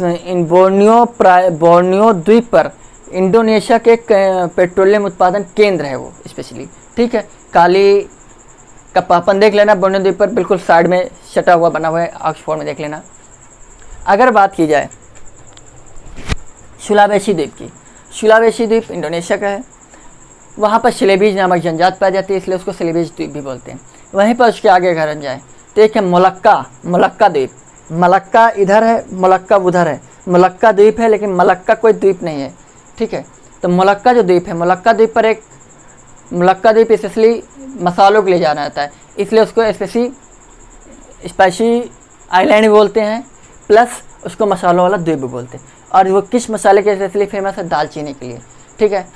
इन बोर्नियो द्वीप पर इंडोनेशिया के पेट्रोलियम उत्पादन केंद्र है वो स्पेशली। ठीक है। काली कप्पापन देख लेना, बोर्नियो द्वीप पर बिल्कुल साइड में सटा हुआ बना हुआ है, ऑक्सफोर्ड में देख लेना। अगर बात की जाए सुलावेसी द्वीप की, सुलावेसी द्वीप इंडोनेशिया का है। वहाँ पर सिलेबीज नामक जनजात पाई जाती है, इसलिए उसको सिलेबीज द्वीप भी बोलते हैं। वहीं पर उसके आगे अगर हम जाए तो एक है मलक्का द्वीप। मलक्का इधर है, मलक्का उधर है। मलक्का द्वीप है, लेकिन मलक्का कोई द्वीप नहीं है। ठीक है। तो मलक्का जो द्वीप है, मलक्का द्वीप पर एक मलक्का द्वीप स्पेशली मसालों के लिए जाना जाता है, इसलिए उसको स्पाइसी आइलैंड भी बोलते हैं, प्लस उसको मसालों वाला द्वीप भी बोलते हैं। और वो किस मसाले के स्पेशली फेमस है? दालचीनी के लिए। ठीक है।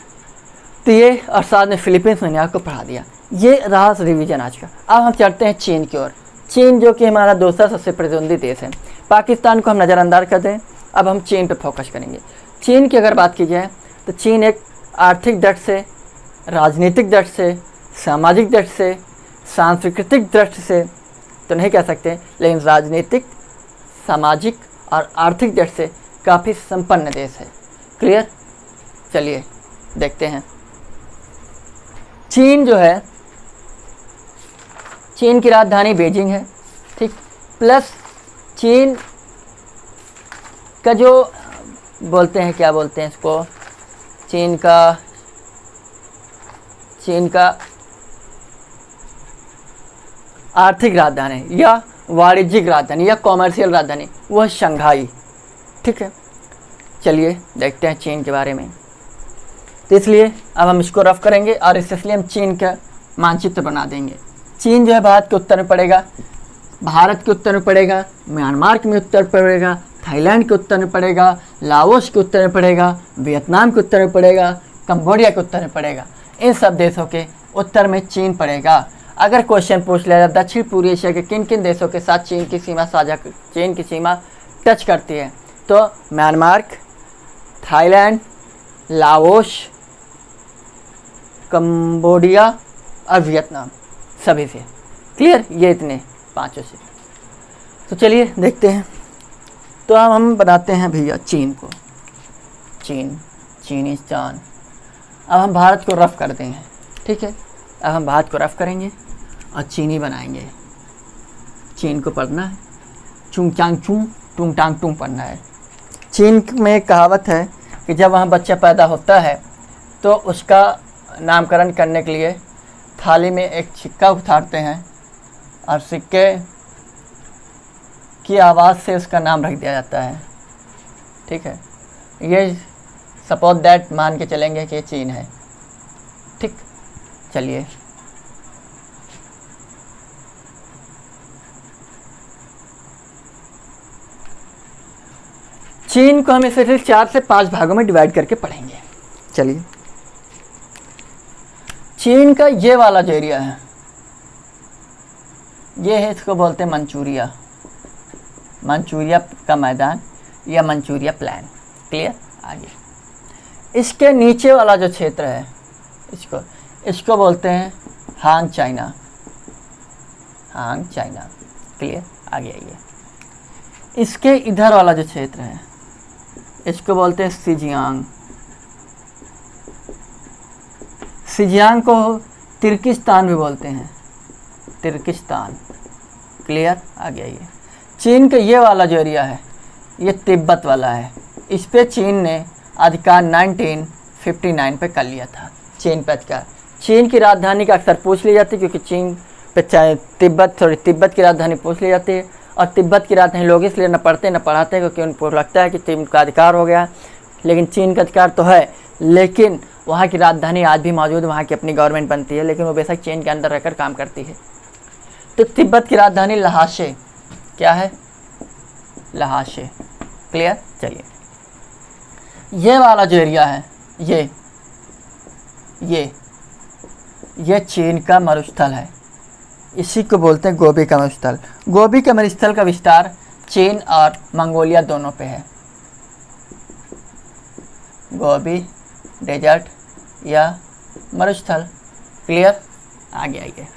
तो ये, और साथ में फिलीपींस मैंने आपको पढ़ा दिया। ये रहा रिवीजन आज का। अब हम चलते हैं चीन की ओर। चीन जो कि हमारा दूसरा सबसे प्रतिद्वंदी देश है। पाकिस्तान को हम नज़रअंदाज कर दें, अब हम चीन पर फोकस करेंगे। चीन की अगर बात की जाए तो चीन एक आर्थिक दृष्टि से, राजनीतिक दृष्टि से, सामाजिक दृष्टि से, सांस्कृतिक दृष्टि से तो नहीं कह सकते, लेकिन राजनीतिक, सामाजिक और आर्थिक दृष्टि से काफ़ी संपन्न देश है। क्लियर। चलिए देखते हैं। चीन जो है, चीन की राजधानी बीजिंग है। ठीक। प्लस चीन का जो बोलते हैं, क्या बोलते हैं इसको, चीन का आर्थिक राजधानी या वाणिज्यिक राजधानी या कॉमर्शियल राजधानी वह शंघाई। ठीक है। चलिए देखते हैं चीन के बारे में। तो इसलिए अब हम इसको रफ करेंगे, और इसलिए हम चीन का मानचित्र बना देंगे। चीन जो है भारत के उत्तर में पड़ेगा, भारत के उत्तर में पड़ेगा, म्यांमार के उत्तर में पड़ेगा, थाईलैंड के उत्तर में पड़ेगा, लाओस के उत्तर में पड़ेगा, वियतनाम के उत्तर में पड़ेगा, कंबोडिया के उत्तर में पड़ेगा। इन सब देशों के उत्तर में चीन पड़ेगा। अगर क्वेश्चन पूछ लिया जाए दक्षिण पूर्वी एशिया के किन किन देशों के साथ चीन की सीमा टच करती है, तो म्यांमार, थाईलैंड, लाओस, कंबोडिया और वियतनाम, सभी से। क्लियर, ये इतने पांचों से। तो चलिए देखते हैं। तो अब हम बनाते हैं भैया चीन को, चीनिस्तान। अब हम भारत को रफ कर देंगे, ठीक है। अब हम भारत को रफ करेंगे और चीनी बनाएंगे। चीन को पढ़ना है, चुंग चांग चुंग टूंग टांग टूंग पढ़ना है। चीन में एक कहावत है कि जब वहाँ बच्चा पैदा होता है तो उसका नामकरण करने के लिए थाली में एक सिक्का उतारते हैं और सिक्के की आवाज़ से उसका नाम रख दिया जाता है, ठीक है। ये सपोज दैट मान के चलेंगे कि ये चीन है, ठीक। चलिए चीन को हम इसे 4 से 5 भागों में डिवाइड करके पढ़ेंगे। चलिए, चीन का ये वाला जो एरिया है, ये है, इसको बोलते हैं मंचूरिया, मंचूरिया का मैदान या मंचूरिया प्लान। क्लियर, आगे। इसके नीचे वाला जो क्षेत्र है, इसको बोलते हैं Hong China, Hong China. Clear, आगे आइए। इसके इधर वाला जो क्षेत्र है, इसको बोलते हैं सिजियांग। सिजियांग को तिर्किस्तान भी बोलते हैं, तिर्किस्तान। क्लियर, आगे आइए। चीन का ये वाला जो एरिया है, ये तिब्बत वाला है। इस पे चीन ने अधिकार 1959 पे कर लिया था, चीन पे अधिकार। चीन की राजधानी का अक्सर पूछ ली जाती है, क्योंकि चीन पे तिब्बत की राजधानी पूछ ली जाती है, और तिब्बत की राजधानी लोग इसलिए न पढ़ते न पढ़ाते हैं क्योंकि उनको लगता है कि चीन का अधिकार हो गया। लेकिन चीन का अधिकार तो है, लेकिन वहाँ की राजधानी आज भी मौजूद है, वहाँ की अपनी गवर्नमेंट बनती है, लेकिन वो बेशक चीन के अंदर रहकर काम करती है। तो तिब्बत की राजधानी लहाशे, क्या है, लहाशे। क्लियर, चलिए। ये वाला जो एरिया है, ये चीन का मरुस्थल है, इसी को बोलते हैं गोबी का मरुस्थल। गोबी के मरुस्थल का विस्तार चीन और मंगोलिया दोनों पे है। गोबी डेजर्ट या मरुस्थल। क्लियर, आगे आइए।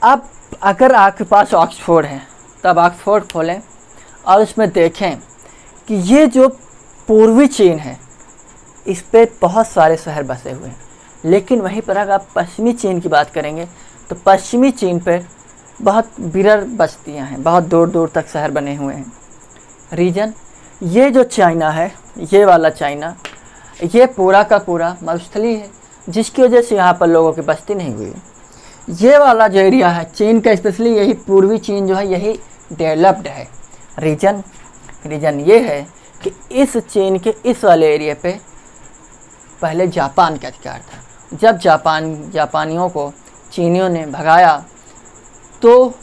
अब अगर आपके पास ऑक्सफोर्ड है, तब ऑक्सफोर्ड खोलें और उसमें देखें कि ये जो पूर्वी चीन है, इस पे बहुत सारे शहर बसे हुए हैं। लेकिन वहीं पर अगर आप पश्चिमी चीन की बात करेंगे, तो पश्चिमी चीन पे बहुत विरल बस्तियां हैं, बहुत दूर दूर तक शहर बने हुए हैं। रीजन, ये जो चाइना है, ये वाला चाइना, ये पूरा का पूरा मरुस्थली है, जिसकी वजह से यहाँ पर लोगों की बस्ती नहीं हुई। ये वाला जो एरिया है चीन का, स्पेशली यही पूर्वी चीन जो है, यही डेवलप्ड है। रीजन ये है कि इस चीन के इस वाले एरिया पे पहले जापान का अधिकार था। जब जापानियों को चीनियों ने भगाया, तो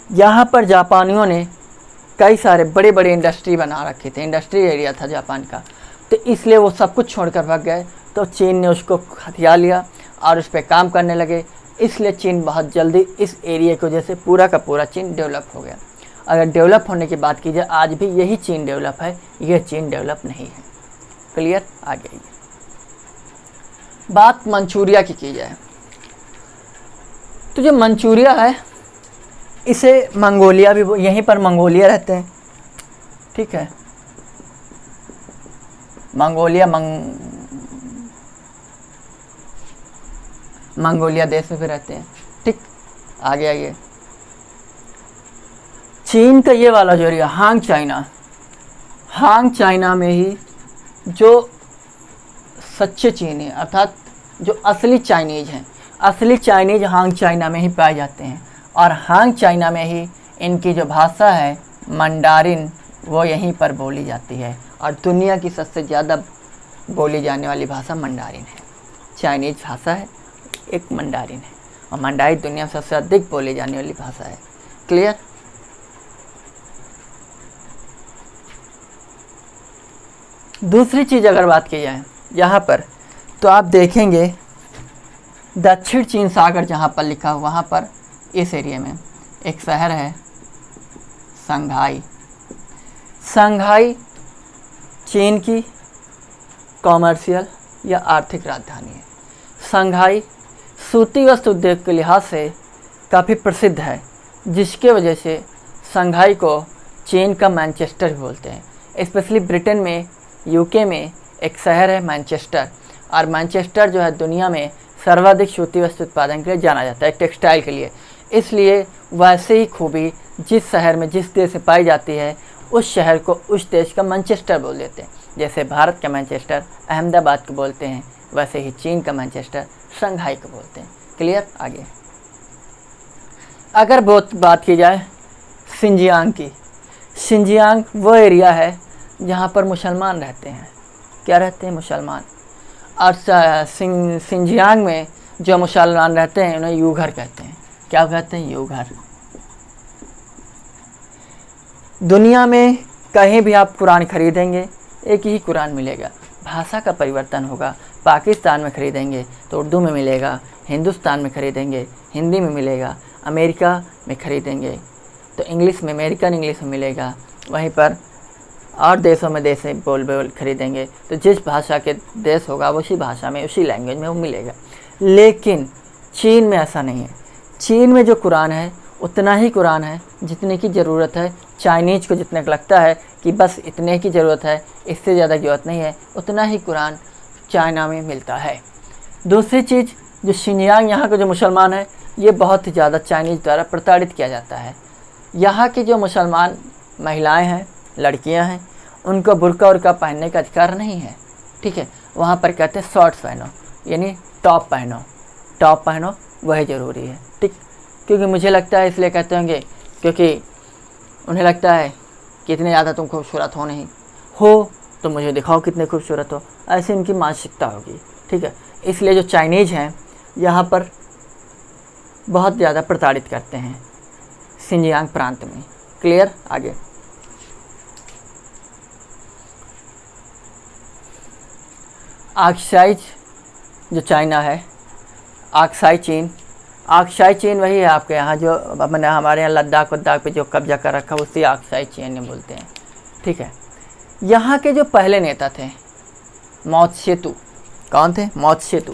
यहाँ पर जापानियों ने कई सारे बड़े बड़े इंडस्ट्री बना रखे थे, इंडस्ट्री एरिया था जापान का, तो इसलिए वो सब कुछ छोड़कर भाग गए। तो चीन ने उसको हथिया लिया और उस पर काम करने लगे, इसलिए चीन बहुत जल्दी इस एरिया की वजह से पूरा का पूरा चीन डेवलप हो गया। अगर डेवलप होने की बात की जाए, आज भी यही चीन डेवलप है, यह चीन डेवलप नहीं है। क्लियर, आगे आइए। बात मंचूरिया की जाए, तो जो मंचूरिया है, इसे मंगोलिया भी, यहीं पर मंगोलिया रहते हैं, ठीक है। मंगोलिया देश में भी रहते हैं, ठीक। आगे आइए। चीन का ये वाला जो एरिया हांग चाइना में ही जो सच्चे चीनी, अर्थात जो असली चाइनीज हैं, असली चाइनीज हांग चाइना में ही पाए जाते हैं। और हांग चाइना में ही इनकी जो भाषा है मंडारिन, वो यहीं पर बोली जाती है। और दुनिया की सबसे ज़्यादा बोली जाने वाली भाषा मंडारिन है, चाइनीज भाषा है एक मंडारिन है, और मंडारिन दुनिया में सबसे अधिक बोली जाने वाली भाषा है। क्लियर? दूसरी चीज़ अगर बात की जाए यहाँ पर, तो आप देखेंगे दक्षिण चीन सागर जहाँ पर लिखा हुआ, वहाँ पर इस एरिया में एक शहर है शंघाई। शंघाई चीन की कॉमर्शियल या आर्थिक राजधानी है। शंघाई सूती वस्त्र उद्योग के लिहाज से काफ़ी प्रसिद्ध है, जिसके वजह से शंघाई को चीन का मैनचेस्टर भी बोलते हैं। स्पेशली ब्रिटेन में, यूके में एक शहर है मैनचेस्टर, और मैनचेस्टर जो है दुनिया में सर्वाधिक सूती वस्त्र उत्पादन के लिए जाना जाता है, टेक्सटाइल के लिए। इसलिए वैसे ही खूबी जिस शहर में, जिस देश में पाई जाती है, उस शहर को उस देश का मैनचेस्टर बोल देते हैं। जैसे भारत का मैनचेस्टर अहमदाबाद को बोलते हैं, वैसे ही चीन का मैनचेस्टर शंघाई को बोलते हैं। क्लियर? आगे अगर बात की जाए सिंजियांग की, सिंजियांग वो एरिया है जहाँ पर मुसलमान रहते हैं। क्या रहते हैं? मुसलमान। और सिंजियांग में जो मुसलमान रहते हैं उन्हें यूघर कहते हैं। क्या कहते हैं? यूघर। दुनिया में कहीं भी आप कुरान खरीदेंगे एक ही कुरान मिलेगा। भाषा का परिवर्तन होगा। पाकिस्तान में खरीदेंगे तो उर्दू में मिलेगा, हिंदुस्तान में खरीदेंगे हिंदी में मिलेगा, अमेरिका में खरीदेंगे तो इंग्लिश में, अमेरिकन इंग्लिश में मिलेगा, वहीं पर और देशों में देश बोल खरीदेंगे तो जिस भाषा के देश होगा उसी भाषा में, उसी लैंग्वेज में वो मिलेगा। लेकिन चीन में ऐसा नहीं है। चीन में जो कुरान है उतना ही कुरान है जितने की ज़रूरत है। चाइनीज़ को जितने का लगता है कि बस इतने की ज़रूरत है, इससे ज़्यादा ज़रूरत नहीं है, उतना ही कुरान चाइना में मिलता है। दूसरी चीज़, जो शिनयांग यहाँ के जो मुसलमान हैं, ये बहुत ही ज़्यादा चाइनीज़ द्वारा प्रताड़ित किया जाता है। यहाँ की जो मुसलमान महिलाएं हैं, लड़कियां हैं, उनको बुर्का उर्का पहनने का अधिकार नहीं है। ठीक है? वहाँ पर कहते हैं शॉर्ट्स पहनो, यानी टॉप पहनो वही ज़रूरी है। ठीक? क्योंकि मुझे लगता है इसलिए कहते होंगे क्योंकि उन्हें लगता है कि इतने ज़्यादा तुम खूबसूरत हो नहीं हो तो मुझे दिखाओ कितने खूबसूरत हो, ऐसी उनकी मानसिकता होगी। ठीक है? इसलिए जो चाइनीज़ हैं यहाँ पर बहुत ज़्यादा प्रताड़ित करते हैं शिनजियांग प्रांत में। क्लियर? आगे आक्साई जो चाइना है, आक्साई चीन वही है आपके यहाँ जो मैंने हमारे यहाँ लद्दाख पे जो कब्जा कर रखा उसी आक्साई चीन बोलते हैं। ठीक है? यहाँ के जो पहले नेता थे माओ त्से-तु। कौन थे? माओ त्से-तु।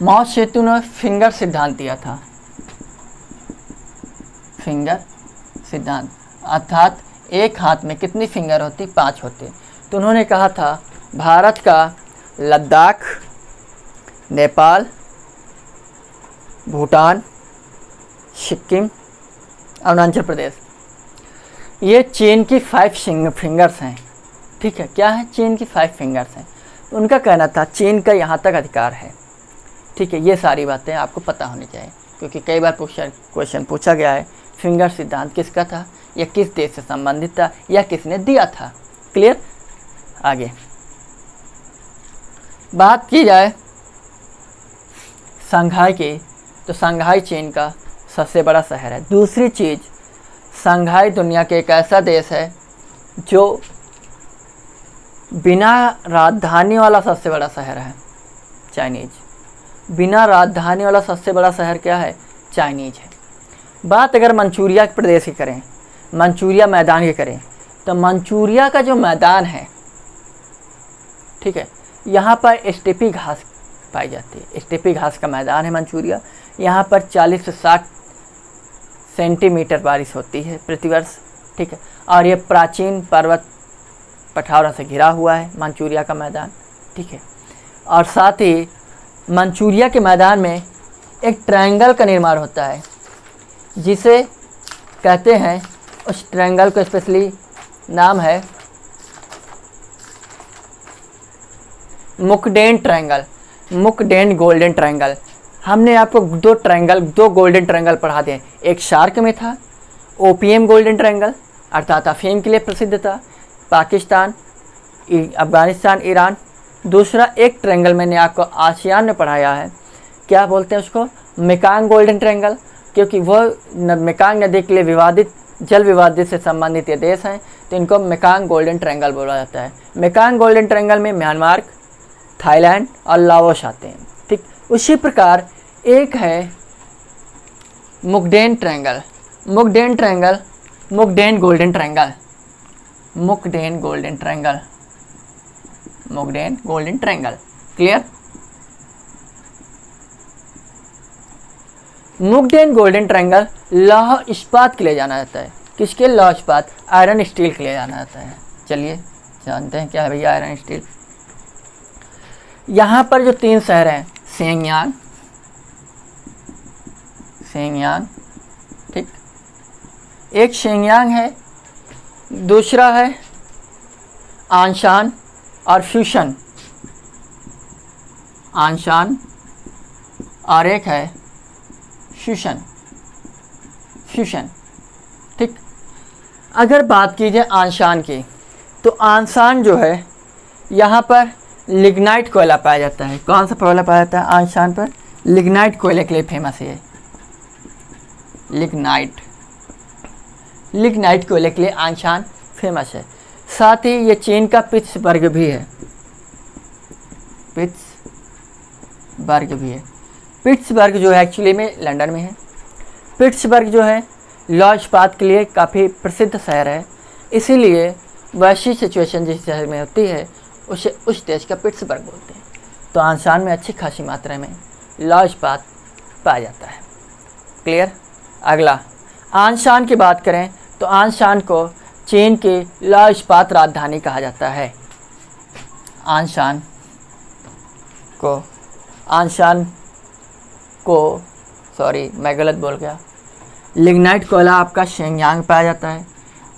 माओ त्से-तु ने फिंगर सिद्धांत दिया था। फिंगर सिद्धांत अर्थात एक हाथ में कितनी फिंगर होती? 5 होते। तो उन्होंने कहा था भारत का लद्दाख, नेपाल, भूटान, सिक्किम, अरुणाचल प्रदेश, ये चीन की 5 फिंगर्स हैं। ठीक है? क्या है? चीन की 5 फिंगर्स हैं। उनका कहना था चीन का यहाँ तक अधिकार है। ठीक है? ये सारी बातें आपको पता होनी चाहिए क्योंकि कई बार क्वेश्चन पूछा गया है फिंगर सिद्धांत किसका था, या किस देश से संबंधित था, या किसने दिया था। क्लियर? आगे बात की जाए शंघाई की, तो शंघाई चीन का सबसे बड़ा शहर है। दूसरी चीज़, शंघाई दुनिया के एक ऐसा देश है जो बिना राजधानी वाला सबसे बड़ा शहर है। चाइनीज़ बिना राजधानी वाला सबसे बड़ा शहर क्या है? चाइनीज़ है। बात अगर मंचूरिया प्रदेश की करें, मंचूरिया मैदान की करें, तो मंचूरिया का जो मैदान है, ठीक है, यहाँ पर स्टेपी घास पाई जाती है। स्टेपी घास का मैदान है मंचूरिया। यहाँ पर 40 से 60 सेंटीमीटर बारिश होती है प्रतिवर्ष। ठीक है? और ये प्राचीन पर्वत पठारों से घिरा हुआ है मंचूरिया का मैदान। ठीक है? और साथ ही मंचूरिया के मैदान में एक ट्रायंगल का निर्माण होता है जिसे कहते हैं, उस ट्रायंगल को स्पेशली नाम है Mukden triangle, Mukden golden triangle. हमने आपको दो गोल्डन ट्रायंगल पढ़ा दिए। एक शार्क में था ओपीएम गोल्डन ट्रायंगल, अर्थात अफीम के लिए प्रसिद्ध था। पाकिस्तान, अफगानिस्तान, ईरान दूसरा एक ट्रायंगल मैंने आपको आसियान में पढ़ाया है, क्या बोलते हैं उसको, मेकांग गोल्डन ट्रायंगल, क्योंकि वह मेकांग नदी के लिए विवादित, जल विवादित से संबंधित ये देश हैं, तो इनको मेकांग गोल्डन ट्रायंगल बोला जाता है। मेकांग गोल्डन ट्रायंगल में म्यांमार, थाईलैंड और लाओस आते हैं। ठीक, उसी प्रकार एक है Mukden triangle, Mukden triangle, Mukden golden triangle, Mukden golden triangle, Mukden golden triangle. Clear? Mukden golden triangle लौह इस्पात के लिए जाना जाता है। किसके? लौह इस्पात, आयरन स्टील के लिए जाना जाता है। चलिए जानते हैं क्या है भैया आयरन स्टील। यहाँ पर जो 3 शहर हैं, शेंगयांग, शेंगयांग, ठीक, एक शेंगयांग है, दूसरा है आंशान और फ्यूशन, आंशान, और एक है फ्यूशन, फ्यूशन। ठीक, अगर बात की जाए आंशान की, तो आंशान जो है यहाँ पर लिग्नाइट कोयला पाया जाता है। कौन सा कोयला पाया जाता है आंशान पर? लिग्नाइट कोयले के लिए फेमस है। लिग्नाइट, लिग्नाइट कोयले के लिए आंशान फेमस है। साथ ही ये चीन का पिट्सबर्ग भी है, पिट्सबर्ग भी है। पिट्सबर्ग जो है एक्चुअली में लंदन में है। पिट्सबर्ग जो है लौह इस्पात के लिए काफ़ी प्रसिद्ध शहर है, इसीलिए वैसी सिचुएशन जिस शहर में होती है उसे उस देश का पिट्सबर्ग बोलते हैं। तो आंशान में अच्छी खासी मात्रा में लौह इस्पात पाया जाता है। क्लियर? अगला आंशान की बात करें तो आंशान को चीन की लौह इस्पात राजधानी कहा जाता है। आंशान को सॉरी मैं गलत बोल गया, लिग्नाइट कोयला आपका शेंगयांग पाया जाता है,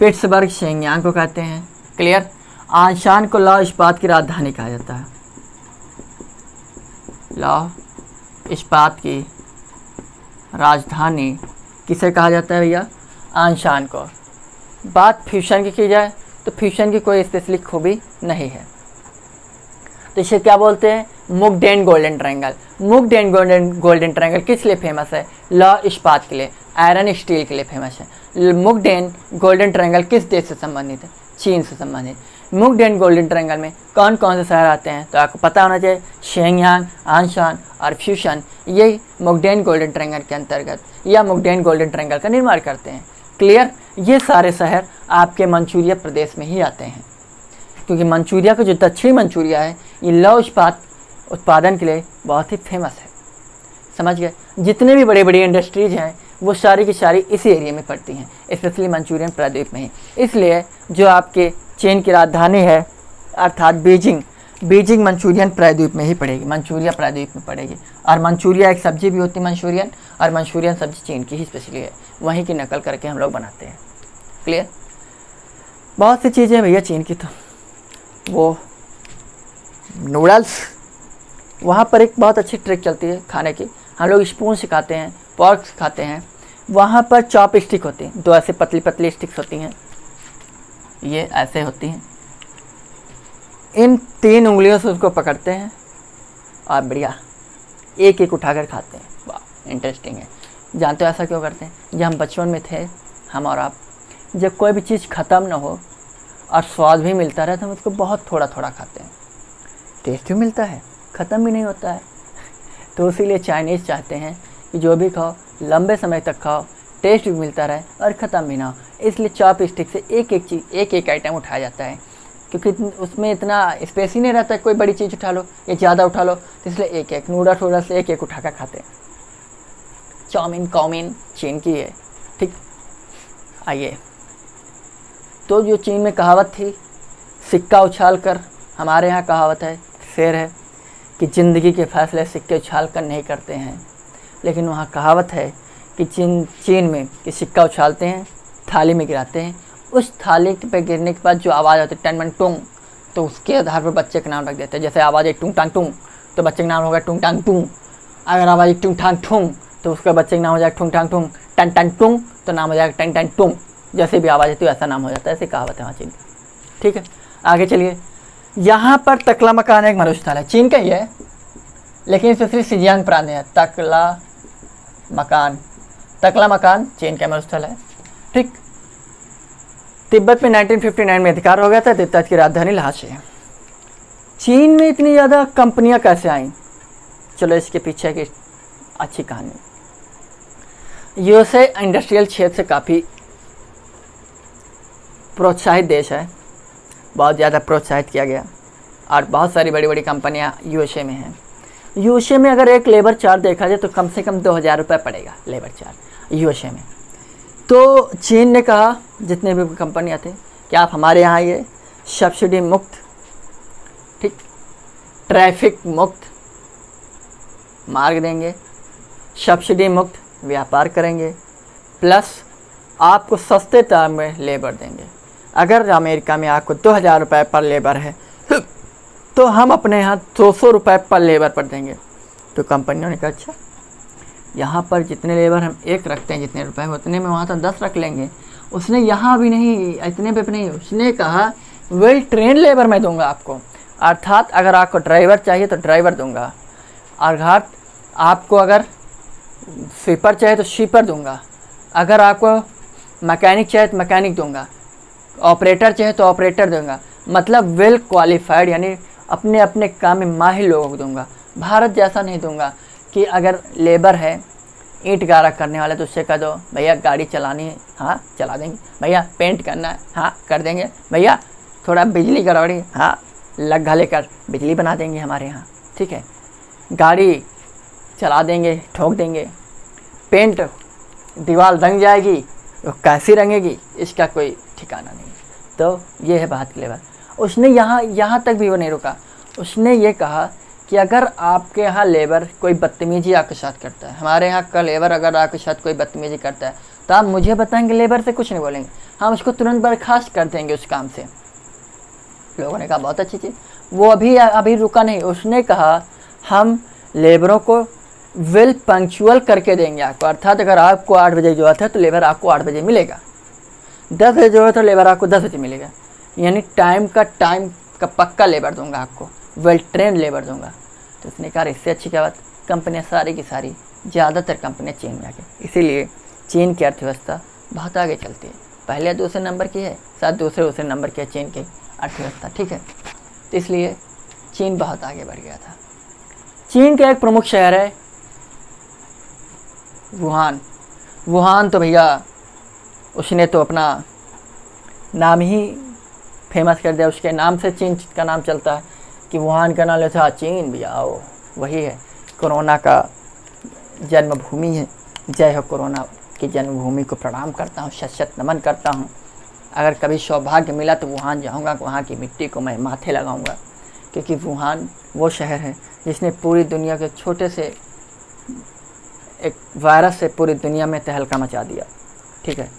पिट्सबर्ग शेंगयांग को कहते हैं। क्लियर? आंशान को लौह इस्पात की राजधानी कहा जाता है, लौह इस्पात की राजधानी किसे कहा जाता है भैया? आंशान को। बात फ्यूशन की जाए तो फ्यूशन की कोई स्पेशली खूबी नहीं है, तो इसे क्या बोलते हैं? मुकडेन golden triangle. Mukden golden triangle किस लिए फेमस है? लौह इस्पात के लिए, आयरन स्टील के लिए फेमस है। मुकडेन गोल्डन ट्रायंगल किस देश से संबंधित है? चीन से संबंधित। मुकडेन गोल्डन ट्रायंगल में कौन कौन से शहर आते हैं? तो आपको पता होना चाहिए, शेंगयांग, आंशान और फ्यूशन, ये मुकडेन गोल्डन ट्रायंगल के अंतर्गत या मुकडेन गोल्डन ट्रायंगल का निर्माण करते हैं। क्लियर? ये सारे शहर आपके मंचूरिया प्रदेश में ही आते हैं, क्योंकि मंचूरिया का जो दक्षिणी मंचूरिया है ये लौह इस्पात उत्पादन के लिए बहुत ही फेमस है। समझ गए? जितने भी बड़े बड़ी इंडस्ट्रीज हैं वो सारी की सारी इसी एरिया में पड़ती हैं, स्पेशली मंचूरियन प्रायद्वीप में ही। इसलिए जो आपके चीन की राजधानी है अर्थात बीजिंग मंचूरियन प्रायद्वीप में ही पड़ेगी, मंचूरिया प्रायद्वीप में पड़ेगी। और मंचूरिया एक सब्जी भी होती है मंचूरियन, और मंचूरियन सब्जी चीन की ही स्पेशली है, वहीं की नकल करके हम लोग बनाते हैं। क्लियर? बहुत सी चीज़ें भैया चीन की, तो वो नूडल्स, वहाँ पर एक बहुत अच्छी ट्रिक चलती है खाने की, हम लोग स्पून सिखाते हैं, पॉर्क सिखाते हैं, वहाँ पर चॉप स्टिक होती हैं, 2 ऐसे पतली पतली स्टिक्स होती हैं, ये ऐसे होती हैं, इन 3 उंगलियों से उसको पकड़ते हैं और बढ़िया एक एक उठाकर खाते हैं। वाह इंटरेस्टिंग है। जानते हो ऐसा क्यों करते हैं? जब हम बचपन में थे, हम और आप, जब कोई भी चीज़ ख़त्म ना हो और स्वाद भी मिलता रहे तो हम उसको बहुत थोड़ा थोड़ा खाते हैं, टेस्ट भी मिलता है, ख़त्म भी नहीं होता है। तो इसीलिए चाइनीज़ चाहते हैं कि जो भी खाओ लंबे समय तक खाओ, टेस्ट भी मिलता रहे और ख़त्म भी ना हो, इसलिए चॉप स्टिक से एक एक चीज़, एक एक आइटम उठाया जाता है, क्योंकि उसमें इतना स्पेस ही नहीं रहता है, कोई बड़ी चीज़ उठा लो या ज़्यादा उठा लो, तो इसलिए एक एक नूडल से एक एक उठा कर खाते हैं। चाउमीन कौमीन चीन की है। ठीक, आइए, तो जो चीन में कहावत थी, सिक्का उछाल कर, हमारे यहाँ कहावत है, शेर है कि ज़िंदगी के फैसले सिक्के उछाल कर नहीं करते हैं, लेकिन वहाँ कहावत है कि चीन में कि सिक्का उछालते हैं, थाली में गिराते हैं, उस थाली पे गिरने के बाद जो आवाज़ आती है टन मन टुंग, तो उसके आधार पर बच्चे का नाम रख देते हैं। जैसे आवाज़ एक टूंग टांग टूंग तो बच्चे का नाम होगा टूंग टांग टूंग, अगर आवाज़ एक टूंग टांग ठूंग तो उसका बच्चे का नाम हो जाएगा टूंग टांग टूंग, टन टन टूंग तो नाम हो जाएगा टन टन टूंग, जैसे भी आवाज़ आती है वैसा नाम हो जाता है। ऐसे कहावत है वहाँ चीन। ठीक है, आगे चलिए। यहाँ पर तकला मकान एक मरुस्थल है, चीन का ही है, लेकिन स्पेशली सिजियांग प्रांत है। तकला मकान चीन का मरुस्थल है। ठीक। तिब्बत में 1959 में अधिकार हो गया था। तिब्बत की राजधानी लहासे है। चीन में इतनी ज़्यादा कंपनियां कैसे आईं? चलो इसके पीछे की अच्छी कहानी। यूएसए इंडस्ट्रियल क्षेत्र से काफ़ी प्रोत्साहित देश है, बहुत ज़्यादा प्रोत्साहित किया गया और बहुत सारी बड़ी बड़ी कंपनियां यूएसए में हैं। यूएसए में अगर एक लेबर चार्ज देखा जाए तो कम से कम 2000 रुपये पड़ेगा लेबर चार्ज यूएसए में। तो चीन ने कहा, जितने भी कंपनियां थे, कि आप हमारे यहाँ ये सब्सिडी मुक्त, ठीक, ट्रैफिक मुक्त मार्ग देंगे, सब्सिडी मुक्त व्यापार करेंगे, प्लस आपको सस्ते दाम में लेबर देंगे। अगर अमेरिका में आपको 2000 रुपये पर लेबर है तो हम अपने यहाँ 200 रुपये पर लेबर पर देंगे। तो कंपनियों ने कहा अच्छा, यहाँ पर जितने लेबर हम एक रखते हैं, जितने रुपए उतने में वहाँ तो 10 रख लेंगे। उसने यहाँ भी नहीं, इतने पे नहीं, उसने कहा वेल ट्रेन लेबर मैं दूंगा आपको, अर्थात अगर आपको ड्राइवर चाहिए तो ड्राइवर दूंगा, अर्थात आपको अगर स्वीपर चाहिए तो स्वीपर दूंगा, अगर आपको मैकेनिक चाहिए तो मैकेनिक दूंगा, ऑपरेटर चाहिए तो ऑपरेटर दूंगा। मतलब वेल क्वालिफाइड, यानी अपने अपने काम में माहिर लोगों को दूंगा। भारत जैसा नहीं दूंगा कि अगर लेबर है ईंट गारा करने वाले तो उससे कह दो भैया गाड़ी चलानी है, हाँ चला देंगे, भैया पेंट करना है, हाँ कर देंगे, भैया थोड़ा बिजली करवानी, हाँ लग्घा लेकर बिजली बना देंगे हमारे यहाँ, ठीक है, गाड़ी चला देंगे, ठोक देंगे, पेंट दीवार रंग जाएगी तो कैसी रंगेगी इसका कोई ठिकाना नहीं। तो ये है बात की लेबर। उसने यहाँ तक भी वो नहीं रुका, उसने ये कहा कि अगर आपके यहाँ लेबर कोई बदतमीजी आपके साथ करता है, हमारे यहाँ का लेबर अगर आपके साथ कोई बदतमीजी करता है तो आप मुझे बताएंगे, लेबर से कुछ नहीं बोलेंगे, हम उसको तुरंत बर्खास्त कर देंगे उस काम से। लोगों ने कहा बहुत अच्छी चीज़। वो अभी रुका नहीं, उसने कहा हम लेबरों को वेल पंक्चुअल करके देंगे आपको, अर्थात अगर आपको 8 बजे जरूरत है तो लेबर आपको 8 बजे मिलेगा, 10 बजे जरूरत है तो लेबर आपको 10 बजे मिलेगा, यानी टाइम का पक्का लेबर दूंगा आपको, वेल ट्रेन लेबर दूंगा। तो उसने कहा इससे अच्छी क्या बात, कंपनियां सारी की सारी, ज़्यादातर कंपनियां चीन में आके, इसीलिए चीन की अर्थव्यवस्था बहुत आगे चलती है। पहले दूसरे नंबर की है, शायद दूसरे नंबर की है चीन की अर्थव्यवस्था, ठीक है। तो इसलिए चीन बहुत आगे बढ़ गया था। चीन का एक प्रमुख शहर है वुहान तो भैया उसने तो अपना नाम ही फेमस कर दिया, उसके नाम से चीन का नाम चलता है कि वुहान का नाम लेता, चीन भैया आओ, वही है कोरोना का जन्मभूमि है। जय हो कोरोना की जन्मभूमि को प्रणाम करता हूँ, शत नमन करता हूँ। अगर कभी सौभाग्य मिला तो वुहान जाऊँगा, वहाँ की मिट्टी को मैं माथे लगाऊँगा, क्योंकि वुहान वो शहर है जिसने पूरी दुनिया के छोटे से एक वायरस से पूरी दुनिया में तहलका मचा दिया, ठीक है।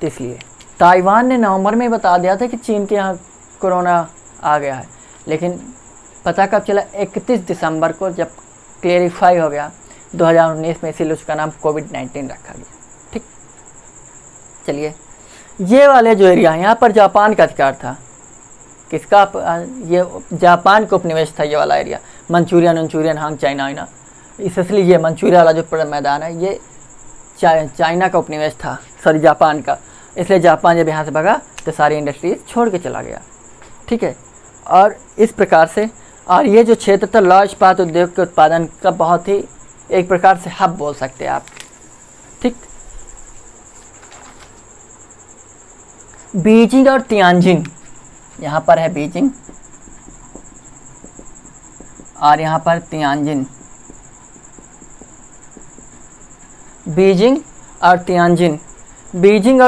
तो इसलिए ताइवान ने नवंबर में बता दिया था कि चीन के यहाँ कोरोना आ गया है, लेकिन पता कब चला, 31 दिसंबर को जब क्लेरिफाई हो गया 2019 में, इसीलिए उसका नाम कोविड-19 रखा गया, ठीक। चलिए, ये वाले जो एरिया यहाँ पर जापान का अधिकार था, किसका, ये जापान का उपनिवेश था ये वाला एरिया, मंचूरियन हांग चाइना, इसलिए ये मंचूरिया वाला जो मैदान है ये चाइना का उपनिवेश था, सॉरी जापान का, इसलिए जापान जब यहाँ से भगा तो सारी इंडस्ट्रीज छोड़ के चला गया, ठीक है। और इस प्रकार से, और ये जो क्षेत्र था लौह इस्पात उद्योग के उत्पादन का बहुत ही एक प्रकार से हब बोल सकते हैं आप, ठीक। बीजिंग और तियानजिन, यहाँ पर है बीजिंग और यहाँ पर तियानजिन। बीजिंग और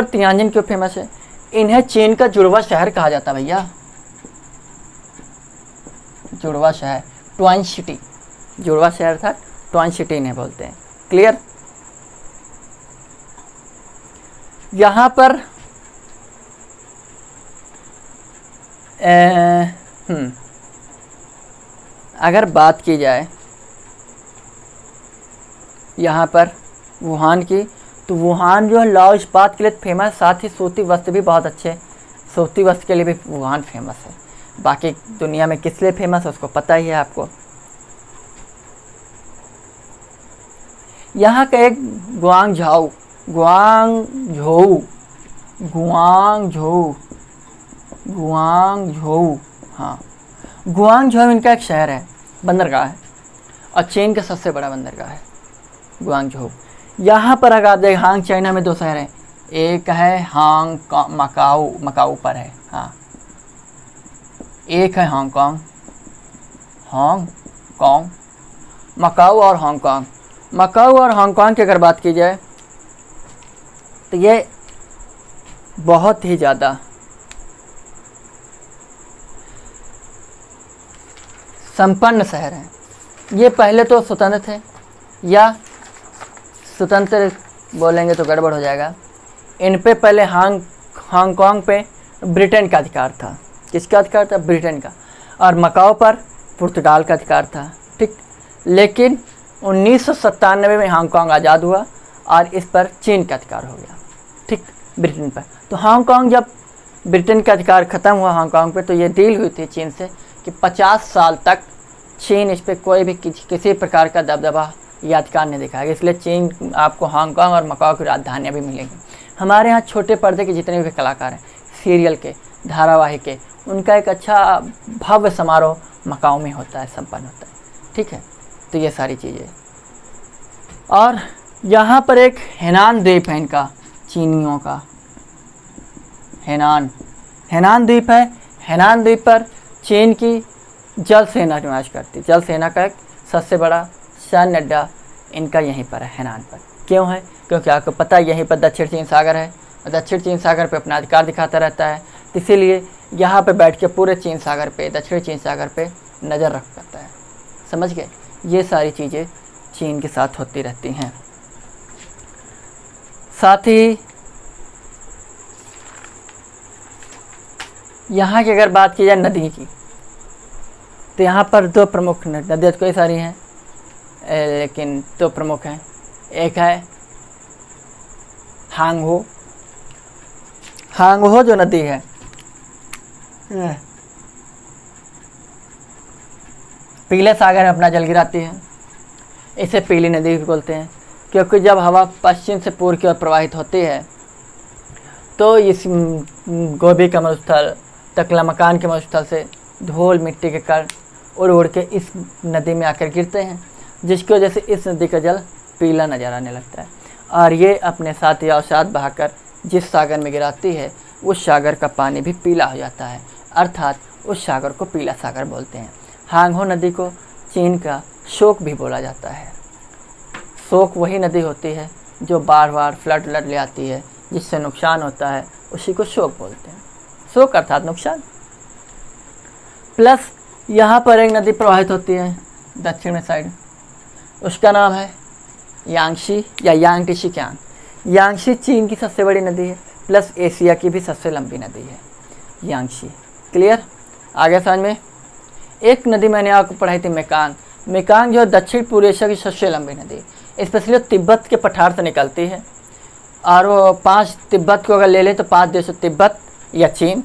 तियानजिन क्यों फेमस है? इन्हें चीन का जुड़वा शहर कहा जाता है भैया, जुड़वा शहर, ट्वाइन सिटी, जुड़वा शहर था, ट्वाइन सिटी इन्हें बोलते हैं, क्लियर। यहाँ पर अगर बात की जाए यहाँ पर वुहान की, तो वुहान जो है लौह इस्पात के लिए फेमस, साथ ही सूती वस्त्र भी बहुत अच्छे, सूती वस्त्र के लिए भी वुहान फेमस है। बाकी दुनिया में किस लिए फेमस है उसको पता ही है आपको। यहाँ का एक गुआंगझोउ, हाँ, गुआंगझोउ इनका एक शहर है, बंदरगाह है, और चीन का सबसे बड़ा बंदरगाह है गुआंगझोउ। यहाँ पर अगर आप देखें, हांग चाइना में 2 शहर हैं, एक है मकाऊ पर है, हाँ, एक है हांगकांग, मकाऊ और हांगकांग। मकाऊ और हांगकांग की अगर बात की जाए तो ये बहुत ही ज़्यादा संपन्न शहर हैं। ये पहले तो स्वतंत्र थे, या स्वतंत्र बोलेंगे तो गड़बड़ हो जाएगा। इन पे पहले हांगकांग पे ब्रिटेन का अधिकार था। किसका अधिकार था? ब्रिटेन का। और मकाओ पर पुर्तगाल का अधिकार था, ठीक। लेकिन 1997 में हांगकांग आज़ाद हुआ और इस पर चीन का अधिकार हो गया, ठीक, ब्रिटेन पर। तो हांगकांग जब ब्रिटेन का अधिकार ख़त्म हुआ हांगकांग पे, तो ये डील हुई थी चीन से कि 50 साल तक चीन इस पर कोई भी किसी प्रकार का दबदबा या अधिकार नहीं दिखाएगा। इसलिए चीन आपको हांगकांग और मकाओ की राजधानियाँ भी मिलेंगी। हमारे यहाँ छोटे पर्दे के जितने भी कलाकार हैं, सीरियल के, धारावाहिक के, उनका एक अच्छा भव्य समारोह मकाओ में होता है, संपन्न होता है, ठीक है। तो ये सारी चीज़ें। और यहाँ पर एक हेनान द्वीप है इनका, चीनियों का हेनान द्वीप है। हेनान द्वीप पर चीन की जल सेना निवास करती है। जल सेना का एक सबसे बड़ा सैन्य अड्डा इनका यहीं पर है, हेनान पर। क्यों है? क्योंकि आपको पता है यहीं पर दक्षिण चीन सागर है, और दक्षिण चीन सागर पे अपना अधिकार दिखाता रहता है। इसीलिए यहाँ पे बैठ के पूरे चीन सागर पे, दक्षिण चीन सागर पे नज़र रख पाता है। समझ गए? ये सारी चीज़ें चीन के साथ होती रहती हैं। साथ ही यहाँ की अगर बात की जाए नदी की, तो यहाँ पर 2 प्रमुख नदियाँ तो कई सारी हैं, लेकिन 2 प्रमुख हैं। एक है हांगहो जो नदी है, पीले सागर में अपना जल गिराती है। इसे पीली नदी भी बोलते हैं, क्योंकि जब हवा पश्चिम से पूर्व की ओर प्रवाहित होती है तो इस गोभी का मरुस्थल, तकलामकान के मरुस्थल से धूल मिट्टी के कण उड़ उड़ के इस नदी में आकर गिरते हैं, जिसकी वजह से इस नदी का जल पीला नजर आने लगता है। और ये अपने साथ या साथ बहाकर जिस सागर में गिराती है, उस सागर का पानी भी पीला हो जाता है, अर्थात उस सागर को पीला सागर बोलते हैं। हांगहो नदी को चीन का शोक भी बोला जाता है। शोक वही नदी होती है जो बार बार फ्लड ले आती है, जिससे नुकसान होता है, उसी को शोक बोलते हैं। शोक अर्थात नुकसान। प्लस यहाँ पर एक नदी प्रवाहित होती है दक्षिण में साइड, उसका नाम है यांगशी या यांगटिशिक्यांग। यांगशी चीन की सबसे बड़ी नदी है, प्लस एशिया की भी सबसे लंबी नदी है यांगशी। क्लियर? आगे समझ में? एक नदी मैंने आपको पढ़ाई थी मेकांग जो दक्षिण पूर्व एशिया की सबसे लंबी नदी है। स्पेशली तिब्बत के पठार से निकलती है, और वो 5 तिब्बत को अगर ले लें तो 5 देश, तिब्बत या चीन,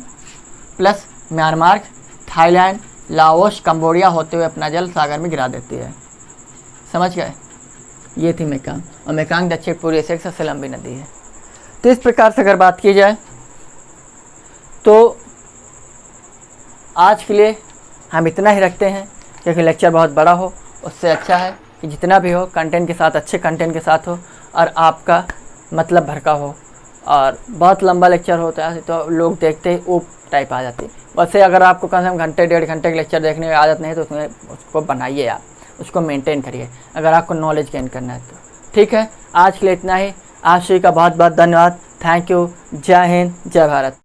plus Myanmar, Thailand, Laos, Cambodia होते हुए अपना जल सागर में गिरा देती है। समझ गए? ये थी मेकांग, और मेकांग दक्षिण पूर्व एशिया की सबसे लंबी नदी है। तो इस प्रकार से अगर बात की जाए तो आज के लिए हम इतना ही रखते हैं, क्योंकि लेक्चर बहुत बड़ा हो उससे अच्छा है कि जितना भी हो कंटेंट के साथ, अच्छे कंटेंट के साथ हो, और आपका मतलब भर का हो। और बहुत लंबा लेक्चर होता है तो लोग देखते ही ऊप टाइप आ जाती है। वैसे अगर आपको कम से कम घंटे 1.5 घंटे का लेक्चर देखने की आदत नहीं है तो उसमें उसको बनाइए, आप उसको मेंटेन करिए अगर आपको नॉलेज गेन करना है तो। ठीक है, आज के लिए इतना ही। आप सभी का बहुत बहुत धन्यवाद। Thank you. जय हिंद, जय भारत।